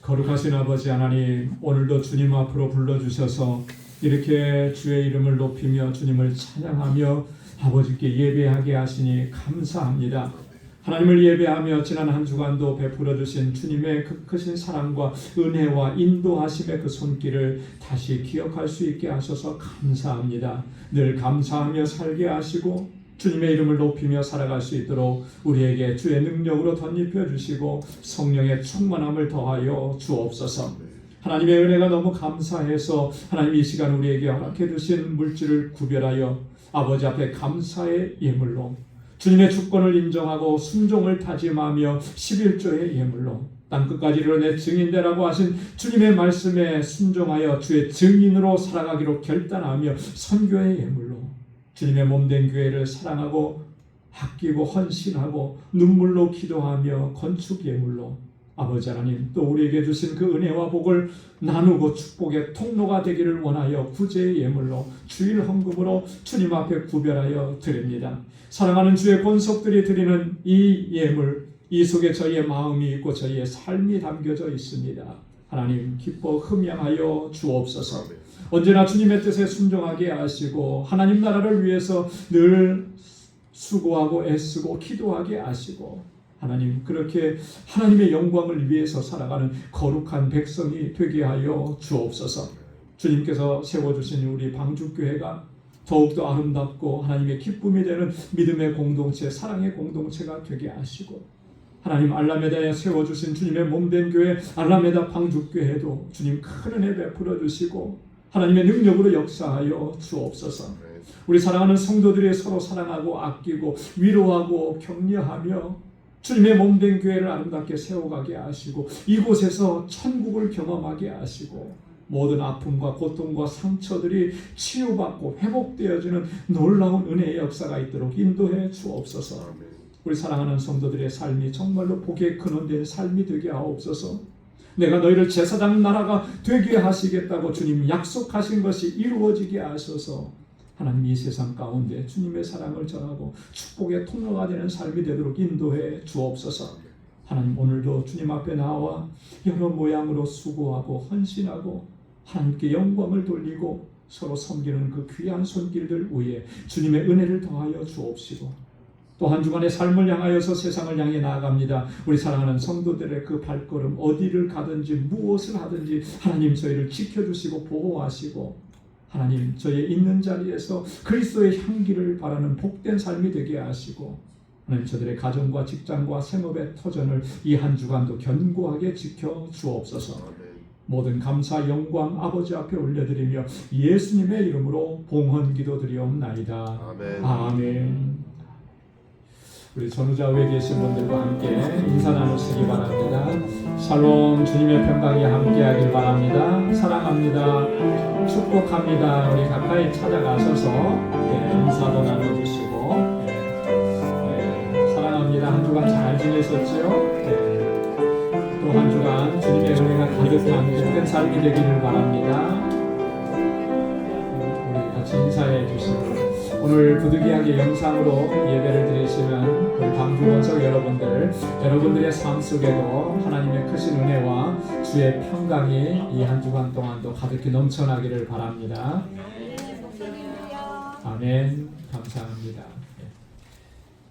거룩하신 아버지 하나님, 오늘도 주님 앞으로 불러주셔서 이렇게 주의 이름을 높이며 주님을 찬양하며 아버지께 예배하게 하시니 감사합니다. 하나님을 예배하며 지난 한 주간도 베풀어 주신 주님의 그 크신 사랑과 은혜와 인도하심의 그 손길을 다시 기억할 수 있게 하셔서 감사합니다. 늘 감사하며 살게 하시고 주님의 이름을 높이며 살아갈 수 있도록 우리에게 주의 능력으로 덧입혀 주시고 성령의 충만함을 더하여 주옵소서. 하나님의 은혜가 너무 감사해서 하나님 이 시간 우리에게 허락해 주신 물질을 구별하여 아버지 앞에 감사의 예물로, 주님의 주권을 인정하고 순종을 다짐하며 11조의 예물로, 땅끝까지 이르러 증인되라고 하신 주님의 말씀에 순종하여 주의 증인으로 살아가기로 결단하며 선교의 예물로, 주님의 몸된 교회를 사랑하고 아끼고 헌신하고 눈물로 기도하며 건축 예물로, 아버지 하나님 또 우리에게 주신 그 은혜와 복을 나누고 축복의 통로가 되기를 원하여 구제의 예물로, 주일 헌금으로 주님 앞에 구별하여 드립니다. 사랑하는 주의 권속들이 드리는 이 예물, 이 속에 저희의 마음이 있고 저희의 삶이 담겨져 있습니다. 하나님 기뻐 흠양하여 주옵소서. 언제나 주님의 뜻에 순종하게 하시고 하나님 나라를 위해서 늘 수고하고 애쓰고 기도하게 하시고, 하나님 그렇게 하나님의 영광을 위해서 살아가는 거룩한 백성이 되게 하여 주옵소서. 주님께서 세워주신 우리 방주교회가 더욱더 아름답고 하나님의 기쁨이 되는 믿음의 공동체, 사랑의 공동체가 되게 하시고, 하나님 알라메다에 세워주신 주님의 몸된 교회 알라메다 방주교회도 주님 큰 은혜 베풀어 주시고 하나님의 능력으로 역사하여 주옵소서. 우리 사랑하는 성도들이 서로 사랑하고 아끼고 위로하고 격려하며 주님의 몸된 교회를 아름답게 세워가게 하시고 이곳에서 천국을 경험하게 하시고 모든 아픔과 고통과 상처들이 치유받고 회복되어지는 놀라운 은혜의 역사가 있도록 인도해 주옵소서. 우리 사랑하는 성도들의 삶이 정말로 복의 근원된 삶이 되게 하옵소서. 내가 너희를 제사장 나라가 되게 하시겠다고 주님 약속하신 것이 이루어지게 하셔서 하나님 이 세상 가운데 주님의 사랑을 전하고 축복의 통로가 되는 삶이 되도록 인도해 주옵소서. 하나님 오늘도 주님 앞에 나와 여러 모양으로 수고하고 헌신하고 하나님께 영광을 돌리고 서로 섬기는 그 귀한 손길들 위에 주님의 은혜를 더하여 주옵시고, 또 한 주간의 삶을 향하여서 세상을 향해 나아갑니다. 우리 사랑하는 성도들의 그 발걸음 어디를 가든지 무엇을 하든지 하나님 저희를 지켜주시고 보호하시고 하나님 저희의 있는 자리에서 그리스도의 향기를 바라는 복된 삶이 되게 하시고 하나님 저들의 가정과 직장과 생업의 터전을 이 한 주간도 견고하게 지켜 주옵소서. 모든 감사 영광 아버지 앞에 올려드리며 예수님의 이름으로 봉헌 기도드리옵나이다. 아멘. 아멘. 우리 전우자 외에 계신 분들과 함께 인사 나누시기 바랍니다. 샬롬, 주님의 평강이 함께하길 바랍니다. 사랑합니다. 축복합니다. 우리 가까이 찾아가셔서 인사도 나눠주시고 사랑합니다. 한 주간 잘 지내셨지요? 또 한 주간 주님의 은혜가 가득한 기쁜 삶이 되기를 바랍니다. 우리 같이 인사해 주시고, 오늘 부득이하게 영상으로 예배를 드리시는 우리 방주원석 여러분들의 삶 속에도 하나님의 크신 은혜와 주의 평강이 이 한 주간 동안도 가득히 넘쳐나기를 바랍니다. 아멘. 감사합니다.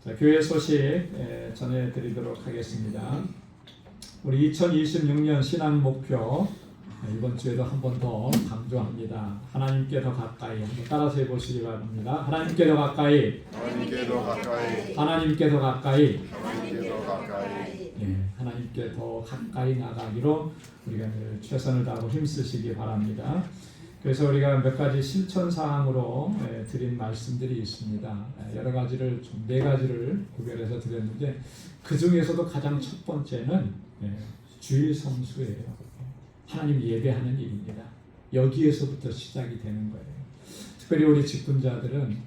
자, 교회 소식 전해드리도록 하겠습니다. 우리 2026년 신앙 목표 이번 주에도 한 번 더 강조합니다. 하나님께 더 가까이. 한번 따라서 해보시기 바랍니다. 하나님께 더 가까이. 하나님께 더 가까이. 하나님께 더 가까이. 하나님께 더 가까이. 하나님께 더 가까이 나가기로 우리가 늘 최선을 다하고 힘쓰시기 바랍니다. 그래서 우리가 몇 가지 실천 사항으로 드린 말씀들이 있습니다. 여러 가지를 좀 4가지를 구별해서 드렸는데 그 중에서도 가장 첫 번째는 주일 성수예요. 하나님 예배하는 일입니다. 여기에서부터 시작이 되는 거예요. 특별히 우리 직분자들은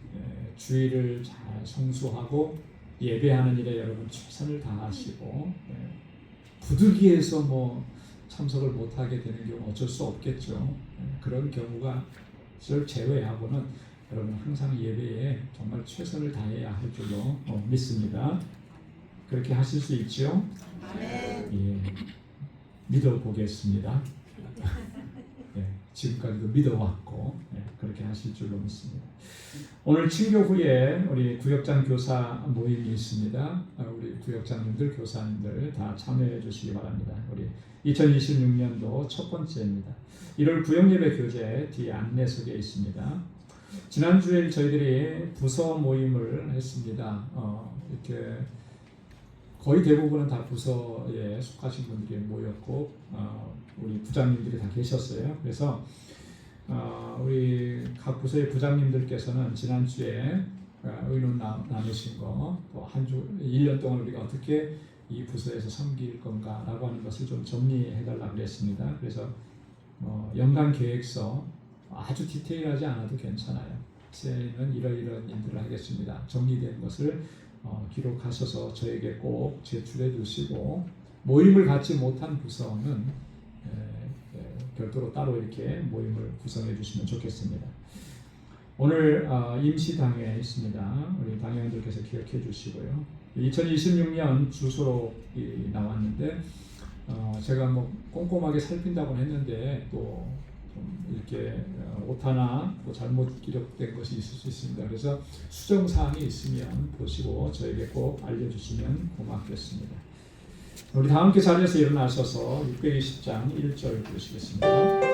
주일을 잘 성수하고 예배하는 일에 여러분 최선을 다하시고 부득이해서 뭐 참석을 못하게 되는 경우 어쩔 수 없겠죠. 그런 경우가 제외하고는 여러분 항상 예배에 정말 최선을 다해야 할 줄로 믿습니다. 그렇게 하실 수 있죠? 예, 믿어보겠습니다. 예, 지금까지도 믿어왔고 그렇게 하실 줄로 믿습니다. 오늘 친교 후에 우리 구역장 교사 모임이 있습니다. 우리 구역장님들, 교사님들 다 참여해 주시기 바랍니다. 우리 2026년도 첫 번째입니다. 1월 구역예배 교재 뒤에 안내석에 있습니다. 지난주에 저희들이 부서 모임을 했습니다. 이렇게 거의 대부분은 다 부서에 속하신 분들이 모였고 우리 부장님들이 다 계셨어요. 그래서 우리 각 부서의 부장님들께서는 지난주에 의논 나누신 거, 또 한 주 1년 동안 우리가 어떻게 이 부서에서 섬길 건가라고 하는 것을 좀 정리해달라고 그랬습니다. 그래서 연간 계획서 아주 디테일하지 않아도 괜찮아요. 새해에는 이러이러한 일들을 하겠습니다. 정리된 것을 기록하셔서 저에게 꼭 제출해 주시고, 모임을 갖지 못한 부서는 별도로 따로 이렇게 모임을 구성해 주시면 좋겠습니다. 오늘 임시당회 있습니다. 우리 당회원들께서 기억해 주시고요. 2026년 주소록이 나왔는데 제가 뭐 꼼꼼하게 살핀다고 했는데 또 좀 이렇게 오타나 또 잘못 기록된 것이 있을 수 있습니다. 그래서 수정 사항이 있으면 보시고 저에게 꼭 알려주시면 고맙겠습니다. 우리 다 함께 자리에서 일어나셔서 620장 1절 보시겠습니다.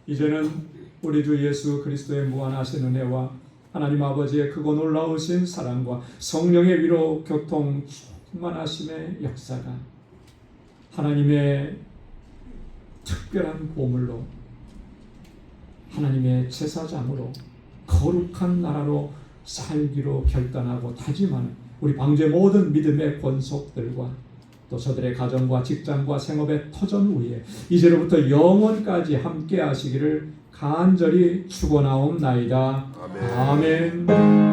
이제는 우리 주 예수 그리스도의 무한하신 은혜와 하나님 아버지의 크고 놀라우신 사랑과 성령의 위로 교통 충만하심의 역사가 하나님의 특별한 보물로 하나님의 제사장으로 거룩한 나라로 살기로 결단하고 다짐하는 우리 방주의 모든 믿음의 권속들과 또 저들의 가정과 직장과 생업의 터전 위에 이제로부터 영원까지 함께 하시기를 간절히 축원하옵나이다. 아멘.